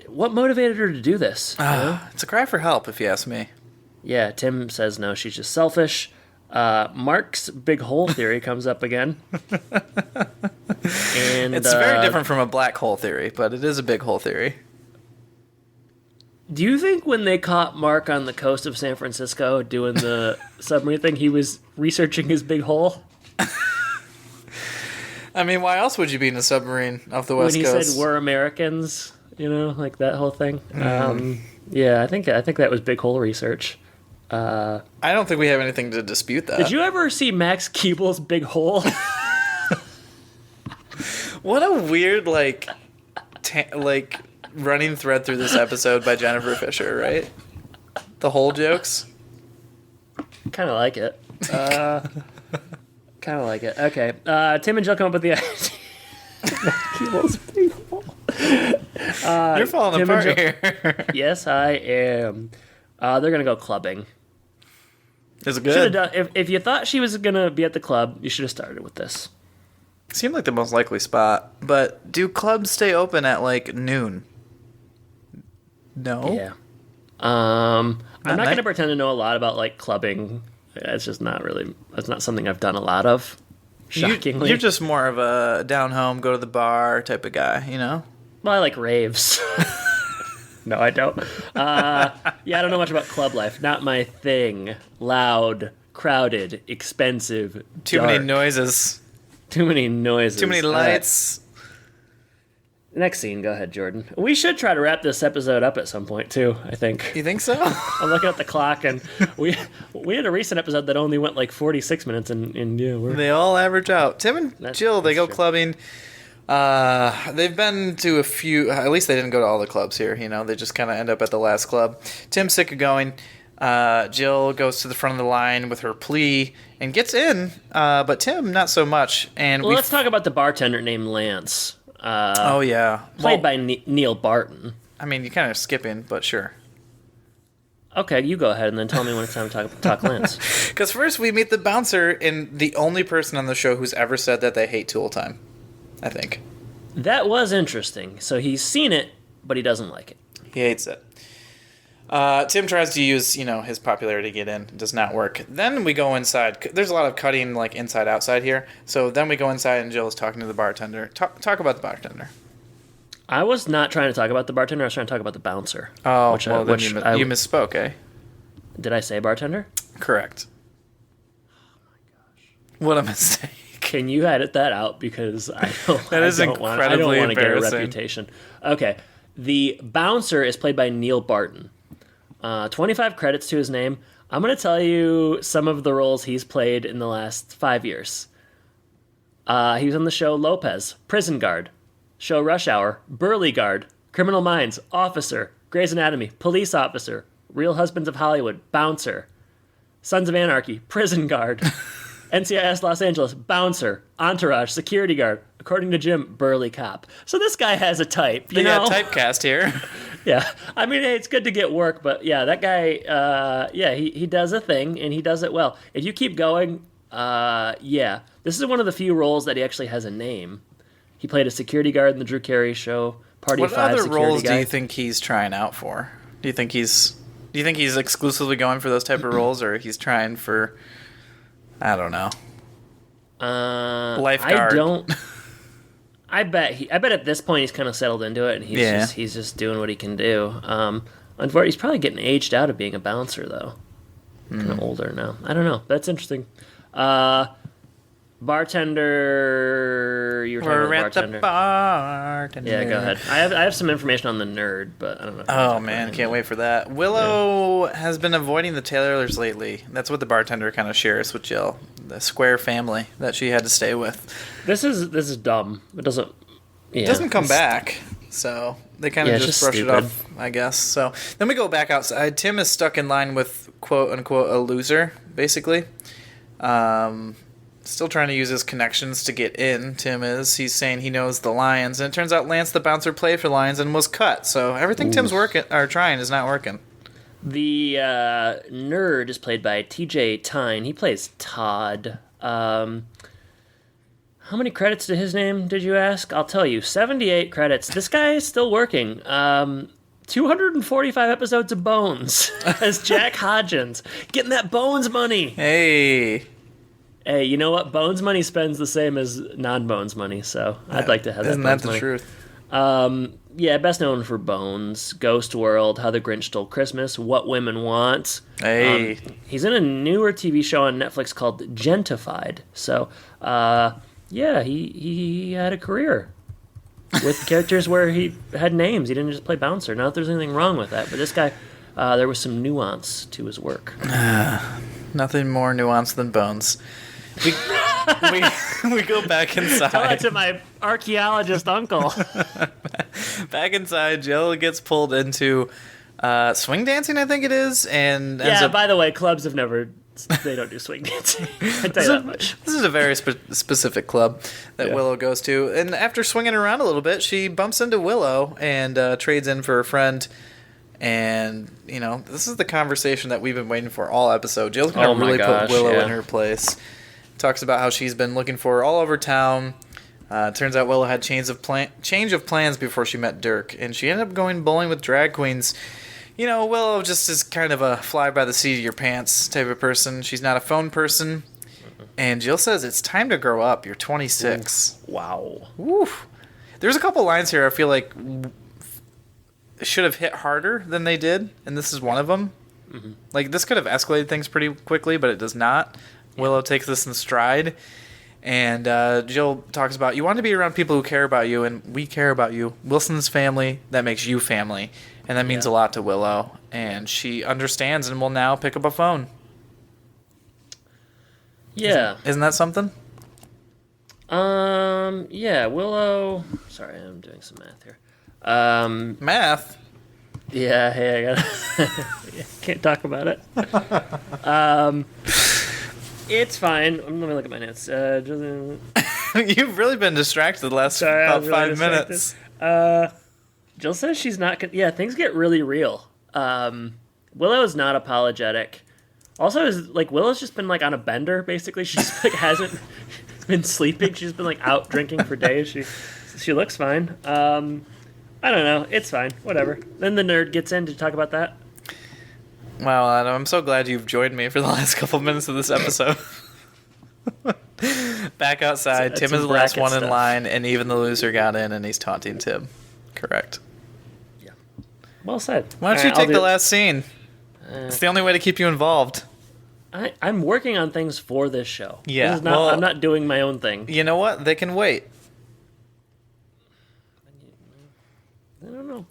what motivated her to do this. It's a cry for help, if you ask me. Yeah, Tim says no, she's just selfish. Mark's big hole theory comes up again. And It's very different from a black hole theory, but it is a big hole theory. Do you think when they caught Mark on the coast of San Francisco doing the submarine thing, he was researching his big hole? I mean, why else would you be in a submarine off the West When he Coast? said we're Americans, like that whole thing. Mm-hmm. Yeah, I think that was big hole research. I don't think we have anything to dispute that. Did you ever see Max Keeble's big hole? What a weird, running thread through this episode by Jennifer Fisher, right? The hole jokes. Kind of like it. Kind of like it. Okay. Tim and Jill come up with the idea. Keeble's big hole. You're falling Tim and apart here. Yes, I am. They're gonna go clubbing. Is it Should good? have done. If you thought she was gonna be at the club, you should have started with this. Seemed like the most likely spot. But do clubs stay open at, noon? No? Yeah. I'm not night- gonna pretend to know a lot about clubbing. It's just not really. That's not something I've done a lot of. Shockingly, You're just more of a down home, go to the bar type of guy, Well, I like raves. No, I don't. I don't know much about club life. Not my thing. Loud, crowded, expensive. Too dark. many noises. Too many noises. Too many lights. Next scene. Go ahead, Jordan. We should try to wrap this episode up at some point too. I think. You think so? I'm looking at the clock, and we had a recent episode that only went 46 minutes, and yeah, we're. They all average out. Tim and Jill, they go true. clubbing. They've been to a few. At least they didn't go to all the clubs here. They just kind of end up at the last club. Tim's sick of going. Jill goes to the front of the line with her plea and gets in, but Tim not so much. And Well, let's talk about the bartender named Lance. Oh yeah, Played by Neil Barton. I mean, you're kind of skipping, but sure. Okay, you go ahead and then tell me when it's time to talk Lance. Because first we meet the bouncer and the only person on the show who's ever said that they hate Tool Time, I think. That was interesting. So he's seen it, but he doesn't like it. He hates it. Tim tries to use, his popularity to get in. It does not work. Then we go inside. There's a lot of cutting, like, inside-outside here. So then we go inside, and Jill is talking to the bartender. Talk about the bartender. I was not trying to talk about the bartender. I was trying to talk about the bouncer. Oh, then you misspoke, eh? Did I say bartender? Correct. Oh, my gosh. What a mistake. Can you edit that out? Because I don't want to get a reputation. Okay. The bouncer is played by Neil Barton. 25 credits to his name. I'm going to tell you some of the roles he's played in the last 5 years. He was on the show Lopez, Prison Guard, show Rush Hour, Burly Guard, Criminal Minds, Officer, Grey's Anatomy, Police Officer, Real Husbands of Hollywood, Bouncer, Sons of Anarchy, Prison Guard, NCIS Los Angeles, Bouncer, Entourage, Security Guard, according to Jim, Burly Cop. So this guy has a type, you know? Typecast here. Yeah, I mean, hey, it's good to get work, but yeah, that guy, he does a thing, and he does it well. If you keep going, this is one of the few roles that he actually has a name. He played a security guard in the Drew Carey Show, Party of Five. What other roles do you think he's trying out for? Do you think he's exclusively going for those type of roles, or he's trying for, I don't know, lifeguard? I bet at this point he's kind of settled into it, and he's just doing what he can do. Unfortunately, he's probably getting aged out of being a bouncer, though. Kind of older now. I don't know. That's interesting. Bartender. You were talking about bartender. The bartender. Yeah, go ahead. I have some information on the nerd, but I don't know. Oh man, can't wait for that. Willow has been avoiding the Taylors lately. That's what the bartender kind of shares with Jill. The square family that she had to stay with. This is dumb. It doesn't. Yeah, it doesn't come back, so they kind of just brush stupid. it off, I guess. So then we go back outside. Tim is stuck in line with quote unquote a loser, basically. Still trying to use his connections to get in, Tim is. He's saying he knows the Lions, and it turns out Lance the bouncer played for Lions and was cut. So everything Tim's trying is not working. The nerd is played by TJ Tyne. He plays Todd. How many credits to his name, did you ask? I'll tell you, 78 credits. This guy is still working. 245 episodes of Bones as Jack Hodgins. Getting that Bones money. Hey, you know what? Bones money spends the same as non-Bones money, so I'd like to have that. Isn't that the truth? Best known for Bones, Ghost World, How the Grinch Stole Christmas, What Women Want. Hey. He's in a newer TV show on Netflix called Gentified. So, he had a career with characters where he had names. He didn't just play bouncer. Not that there's anything wrong with that, but this guy, there was some nuance to his work. Nothing more nuanced than Bones. We go back inside. Tell that to my archaeologist uncle. Back inside, Jill gets pulled into swing dancing, I think it is, and by the way, clubs they don't do swing dancing. I tell you that much. This is a very specific club that Willow goes to, and after swinging around a little bit, she bumps into Willow and trades in for a friend. And, this is the conversation that we've been waiting for all episode. Jill's going to really put Willow in her place. Talks about how she's been looking for her all over town. Turns out Willow had change of plans before she met Dirk. And she ended up going bowling with drag queens. Willow just is kind of a fly by the seat of your pants type of person. She's not a phone person. And Jill says, it's time to grow up. You're 26. Wow. Woof. There's a couple lines here I feel like should have hit harder than they did, and this is one of them. Mm-hmm. Like, this could have escalated things pretty quickly, but it does not. Yeah. Willow takes this in stride, and Jill talks about, you want to be around people who care about you, and we care about you. Wilson's family, that makes you family, and that means a lot to Willow, and she understands and will now pick up a phone. Yeah. Isn't that something? Willow... Sorry, I'm doing some math here. Math? Yeah, hey, I gotta... Can't talk about it. It's fine. Let me look at my notes. You've really been distracted the last about 5 minutes. Jill says she's not... things get really real. Willow's not apologetic. Also, is like Willow's just been like on a bender. Basically, she's like hasn't been sleeping. She's been like out drinking for days. She looks fine. I don't know. It's fine. Whatever. Then the nerd gets in to talk about that. Wow, Adam, I'm so glad you've joined me for the last couple minutes of this episode. Back outside, Tim is the last one in line, and even the loser got in, and he's taunting Tim. Correct. Yeah. Well said. Why don't you take the last scene? It's the only way to keep you involved. I'm working on things for this show. Yeah. This is not, I'm not doing my own thing. You know what? They can wait. I don't know.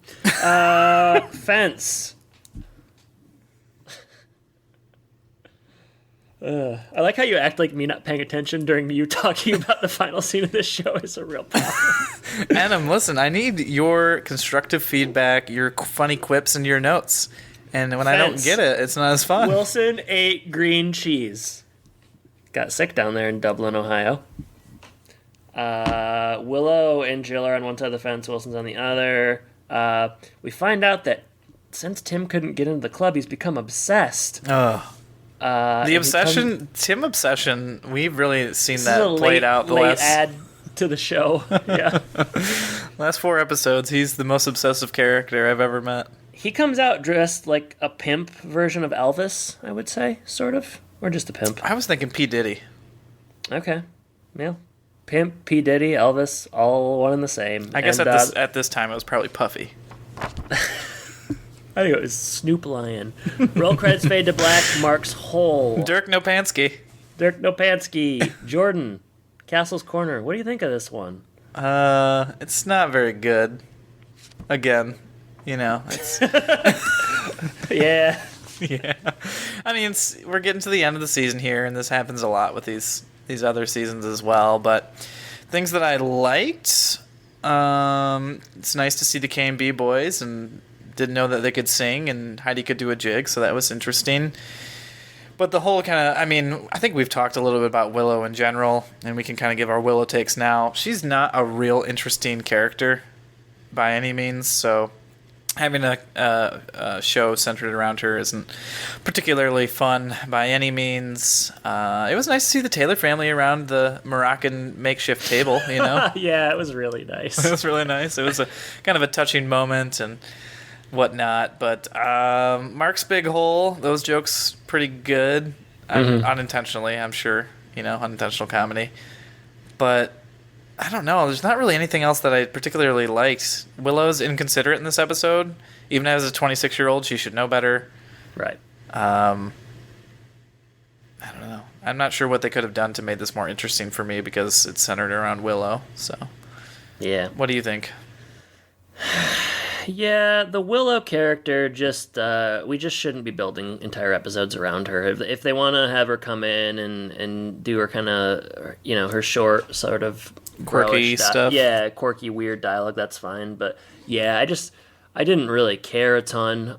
Fence. I like how you act like me not paying attention during you talking about the final scene of this show is a real problem. Adam, listen, I need your constructive feedback, your funny quips, and your notes. And when I don't get it, it's not as fun. Wilson ate green cheese. Got sick down there in Dublin, Ohio. Willow and Jill are on one side of the fence, Wilson's on the other. We find out that since Tim couldn't get into the club, he's become obsessed. Oh. The obsession, Tim obsession, we've really seen that played out the last... add to the show. Yeah. Last 4 episodes, he's the most obsessive character I've ever met. He comes out dressed like a pimp version of Elvis, I would say, sort of. Or just a pimp. I was thinking P. Diddy. Okay. Yeah. Pimp, P. Diddy, Elvis, all one and the same. I guess at this time it was probably Puffy. I think it was Snoop Lion. Roll credits fade to black. Mark's Hole. Dirk Nopansky. Jordan. Castle's Corner. What do you think of this one? It's not very good. Again, it's... Yeah. Yeah. I mean, we're getting to the end of the season here, and this happens a lot with these other seasons as well, but things that I liked, it's nice to see the K&B boys, and didn't know that they could sing, and Heidi could do a jig, so that was interesting. But the whole I think we've talked a little bit about Willow in general, and we can kind of give our Willow takes now. She's not a real interesting character by any means, so having a show centered around her isn't particularly fun by any means. It was nice to see the Taylor family around the Moroccan makeshift table, Yeah, it was really nice. It was really nice. It was a kind of a touching moment and whatnot. But Mark's big hole, those jokes pretty good. Unintentionally, I'm sure. Unintentional comedy. But I don't know. There's not really anything else that I particularly liked. Willow's inconsiderate in this episode. Even as a 26-year-old, she should know better. Right. I don't know. I'm not sure what they could have done to make this more interesting for me because it's centered around Willow. So, yeah. What do you think? Yeah, the Willow character we just shouldn't be building entire episodes around her. If they want to have her come in and do her kind of, her short sort of quirky stuff. Yeah, quirky, weird dialogue, that's fine. But yeah, I didn't really care a ton.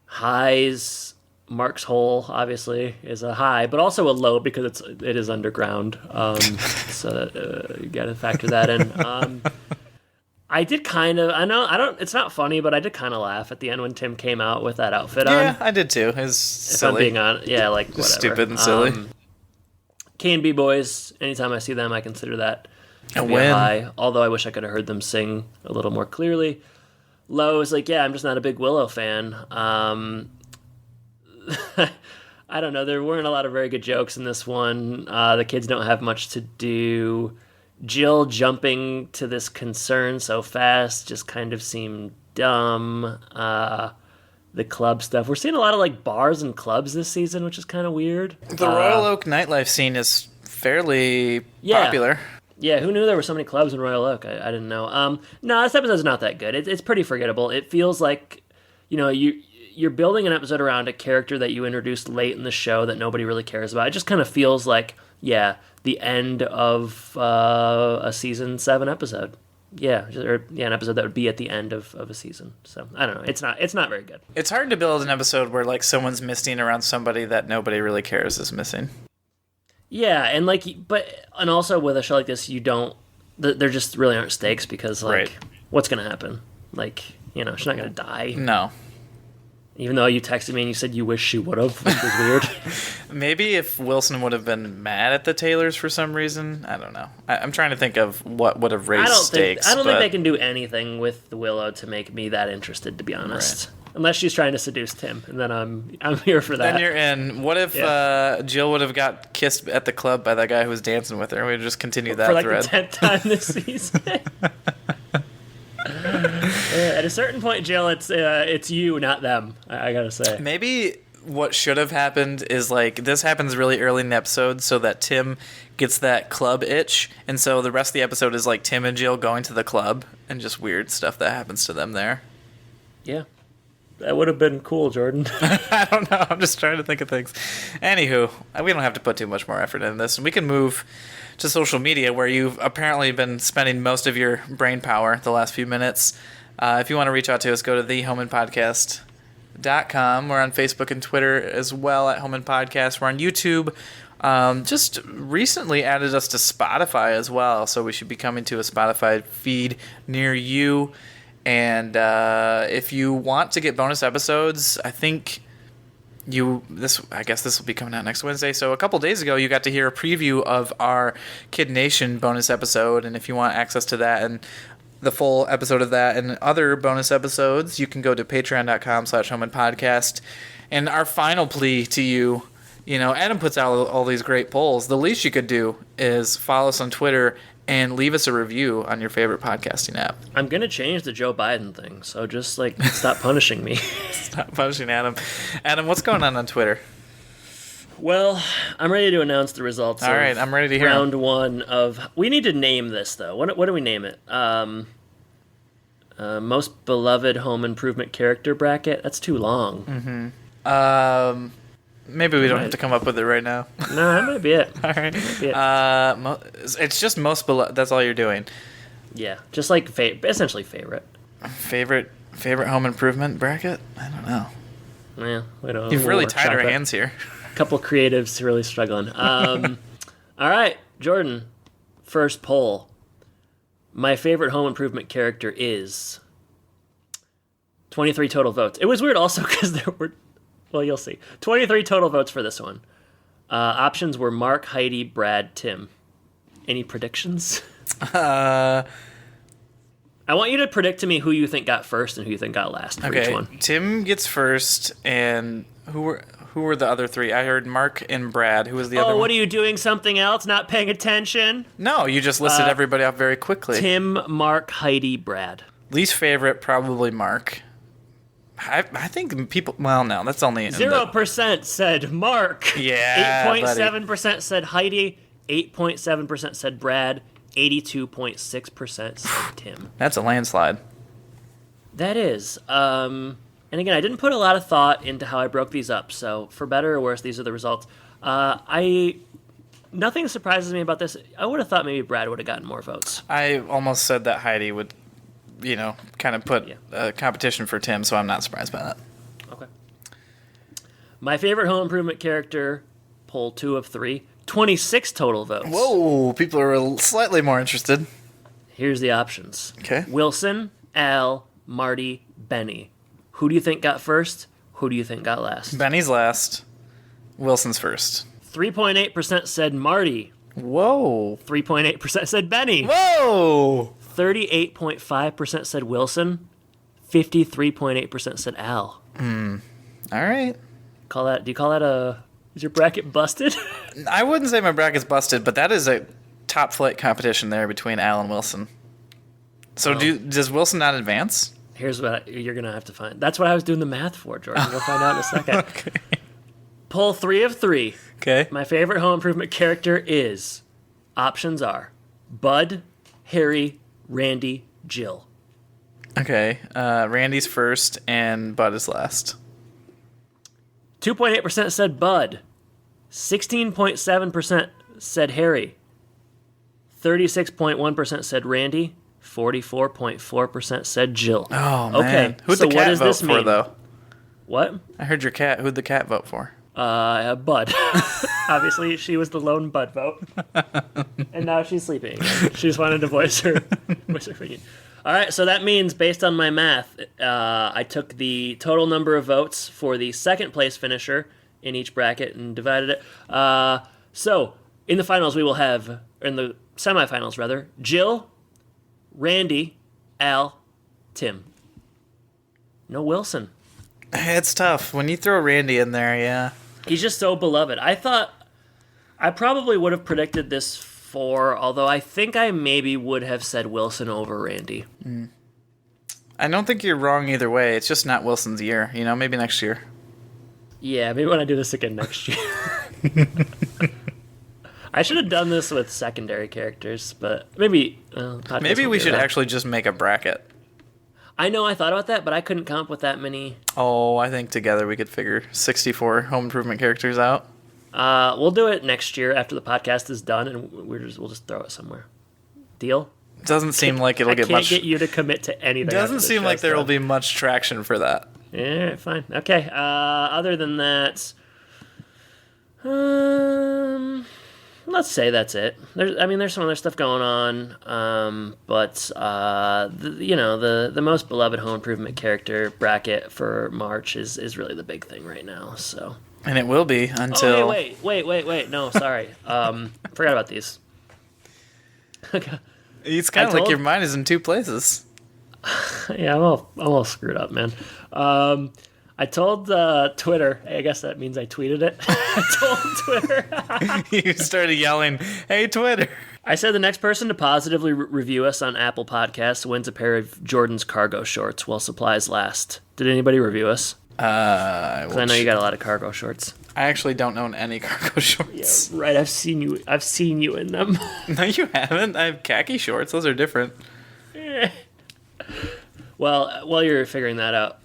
Highs, Mark's Hole obviously is a high, but also a low because it is underground. So you got to factor that in. I did it's not funny, but I did kind of laugh at the end when Tim came out with that outfit on. Yeah, I did too. It's silly. If I'm being honest. Yeah, like whatever. Stupid and silly. K&B boys, anytime I see them, I consider that a win. High, although I wish I could have heard them sing a little more clearly. Low is like, yeah, I'm just not a big Willow fan. I don't know. There weren't a lot of very good jokes in this one. The kids don't have much to do. Jill jumping to this concern so fast just kind of seemed dumb. The club stuff. We're seeing a lot of like bars and clubs this season, which is kind of weird. The Royal Oak nightlife scene is fairly popular. Yeah, who knew there were so many clubs in Royal Oak? I didn't know. No, this episode's not that good. It's pretty forgettable. It feels like, you're building an episode around a character that you introduced late in the show that nobody really cares about. It just kind of feels like, the end of a season 7 episode. An episode that would be at the end of a season. So I don't know. It's not very good. It's hard to build an episode where like someone's missing around somebody that nobody really cares is missing. Yeah, and also with a show like this, there just really aren't stakes because what's gonna happen? She's not gonna die. No. Even though you texted me and you said you wish she would have, which was weird. Maybe if Wilson would have been mad at the Taylors for some reason. I don't know. I'm trying to think of what would have raised stakes. I don't think they can do anything with the Willow to make me that interested, to be honest. Right. Unless she's trying to seduce Tim, and then I'm here for that. Then you're in. What if Jill would have got kissed at the club by that guy who was dancing with her? We'd just continue that for like thread. the 10th time this season. At a certain point, Jill, it's you, not them. I gotta say. Maybe what should have happened is like this happens really early in the episode, so that Tim gets that club itch, and so the rest of the episode is like Tim and Jill going to the club and just weird stuff that happens to them there. Yeah. That would have been cool, Jordan. I don't know. I'm just trying to think of things. Anywho, we don't have to put too much more effort into this. We can move to social media, where you've apparently been spending most of your brain power the last few minutes. If you want to reach out to us, go to thehomeinpodcast.com. We're on Facebook and Twitter as well at Home and Podcast. We're on YouTube. Just recently added us to Spotify as well, so we should be coming to a Spotify feed near you. And if you want to get bonus episodes, I guess this will be coming out next Wednesday. So a couple days ago, you got to hear a preview of our Kid Nation bonus episode. And if you want access to that and the full episode of that and other bonus episodes, you can go to patreon.com/homeandpodcast. And our final plea to you, Adam puts out all these great polls. The least you could do is follow us on Twitter and leave us a review on your favorite podcasting app. I'm going to change the Joe Biden thing, so just, stop punishing me. Stop punishing Adam. Adam, what's going on Twitter? Well, I'm ready to announce the results. All right, I'm ready to hear round one of... We need to name this, though. What do we name it? Most beloved home improvement character bracket? That's too long. Mm-hmm. Maybe we don't have to come up with it right now. No, that might be it. All right. It's just most beloved. That's all you're doing. Yeah, just like essentially favorite. Favorite home improvement bracket? I don't know. Yeah, we don't. You've really tied our hands here. A couple creatives really struggling. All right, Jordan. First poll. My favorite home improvement character is 23 total votes. It was weird also because there were. Well, you'll see. 23 total votes for this one. Options were Mark, Heidi, Brad, Tim. Any predictions? I want you to predict to me who you think got first and who you think got last for each one. Tim gets first, and who were the other three? I heard Mark and Brad. Who was the other one? Oh, what are you doing? Something else? Not paying attention? No, you just listed everybody off very quickly. Tim, Mark, Heidi, Brad. Least favorite, probably Mark. I think people... Well, no, that's only... 0% said Mark. Yeah, 8.7% said Heidi. 8.7% said Brad. 82.6% said Tim. That's a landslide. That is. And again, I didn't put a lot of thought into how I broke these up, so for better or worse, these are the results. Nothing surprises me about this. I would have thought maybe Brad would have gotten more votes. I almost said that Heidi would... kind of put a competition for Tim, so I'm not surprised by that. Okay. My favorite home improvement character, poll 2 of 3, 26 total votes. Whoa, people are slightly more interested. Here's the options. Okay. Wilson, Al, Marty, Benny. Who do you think got first? Who do you think got last? Benny's last. Wilson's first. 3.8% said Marty. Whoa. 3.8% said Benny. Whoa. 38.5% said Wilson. 53.8% said Al. All right. Do you call that is your bracket busted? I wouldn't say my bracket's busted, but that is a top flight competition there between Al and Wilson. So does Wilson not advance? Here's what you're going to have to find. That's what I was doing the math for, Jordan. You'll find out in a second. Okay. Poll 3 of 3. Okay. My favorite home improvement character is... Options are Bud, Harry, Randy, Jill. Okay. Randy's first and Bud is last. 2.8% said Bud. 16.7% said Harry. 36.1% said Randy. 44.4% said Jill. Oh, man. Okay, Who'd so the what cat does vote this for, mean? though? What? I heard your cat. Who'd the cat vote for? Bud. Obviously, she was the lone Bud vote. And now she's sleeping. She just wanted to voice her opinion. All right, so that means, based on my math, I took the total number of votes for the second place finisher in each bracket and divided it. So, in the finals, we will have, in the semifinals, rather, Jill, Randy, Al, Tim. No Wilson. It's tough. When you throw Randy in there, yeah. He's just so beloved. I probably would have predicted this 4, although I think I maybe would have said Wilson over Randy. I don't think you're wrong either way. It's just not Wilson's year. Maybe next year. Yeah, maybe when I do this again next year. I should have done this with secondary characters, but maybe... Maybe we should actually just make a bracket. I know I thought about that, but I couldn't come up with that many. Oh, I think together we could figure 64 home improvement characters out. We'll do it next year after the podcast is done, and we'll just throw it somewhere. Deal? Doesn't seem like it'll get much... I can't get you to commit to anything. Doesn't seem like there will be much traction for that. Yeah, fine. Okay. Other than that, let's say that's it. There's some other stuff going on, but the most beloved home improvement character bracket for March is really the big thing right now. So. And it will be until. Oh, wait. No, sorry. Forgot about these. It's kind of like your mind is in two places. Yeah, I'm all screwed up, man. I told Twitter. I guess that means I tweeted it. I told Twitter. You started yelling, "Hey, Twitter!" I said the next person to positively review us on Apple Podcasts wins a pair of Jordan's cargo shorts while supplies last. Did anybody review us? Because I know you got a lot of cargo shorts. I actually don't own any cargo shorts. Yeah, right. I've seen you in them. No, you haven't. I have khaki shorts. Those are different. Well, while you're figuring that out,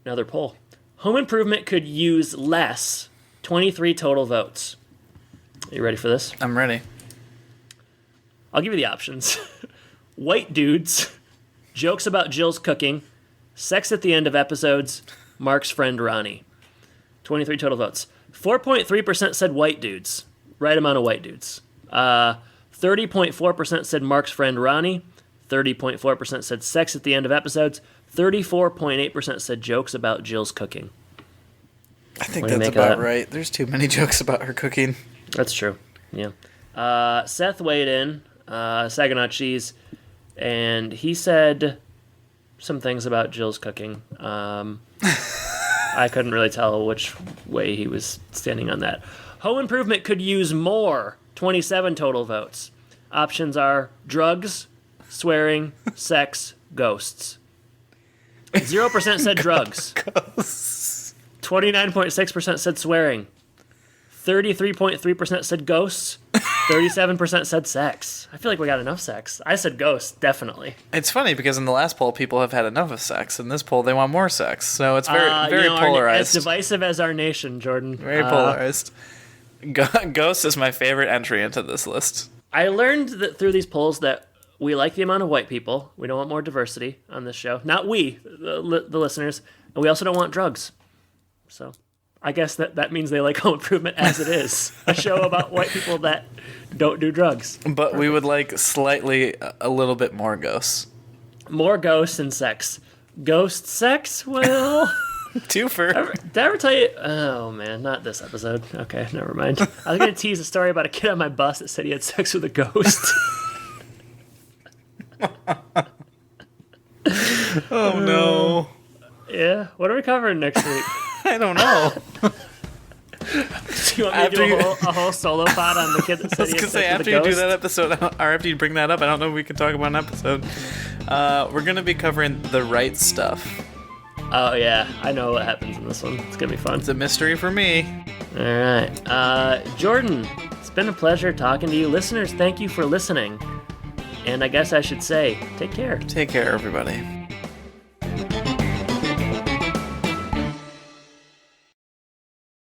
another poll. Home improvement could use less. 23 total votes. Are you ready for this? I'm ready. I'll give you the options. White dudes, jokes about Jill's cooking, sex at the end of episodes, Mark's friend Ronnie. 23 total votes. 4.3% said white dudes. Right amount of white dudes. 30.4% said Mark's friend Ronnie. 30.4% said sex at the end of episodes. 34.8% said jokes about Jill's cooking. I think that's about right. There's too many jokes about her cooking. That's true. Yeah. Seth weighed in, Saginaw Cheese, and he said some things about Jill's cooking. I couldn't really tell which way he was standing on that. Home improvement could use more. 27 total votes. Options are drugs, swearing, sex, ghosts. 0% said drugs. 29.6% said swearing. 33.3% said ghosts. 37% said sex. I feel like we got enough sex. I said ghosts, definitely. It's funny because in the last poll, people have had enough of sex. In this poll, they want more sex. So it's very polarized. As divisive as our nation, Jordan. Very polarized. Ghost is my favorite entry into this list. I learned that through these polls that we like the amount of white people. We don't want more diversity on this show. Not we, the listeners. And we also don't want drugs. So I guess that means they like Home Improvement as it is. A show about white people that don't do drugs. But we would like slightly a little bit more ghosts. More ghosts and sex. Ghost sex? Well... Twofer. Did I ever tell you? Oh, man, not this episode. Okay, never mind. I was going to tease a story about a kid on my bus that said he had sex with a ghost. Oh, no. Yeah, what are we covering next week? I don't know. Do you want me to do a whole solo pod on the kid that said he had sex with a ghost? After you do that episode, or after you bring that up, I don't know if we can talk about an episode. We're going to be covering the right stuff. Oh, yeah. I know what happens in this one. It's going to be fun. It's a mystery for me. All right. Jordan, it's been a pleasure talking to you. Listeners, thank you for listening. And I guess I should say, take care. Take care, everybody.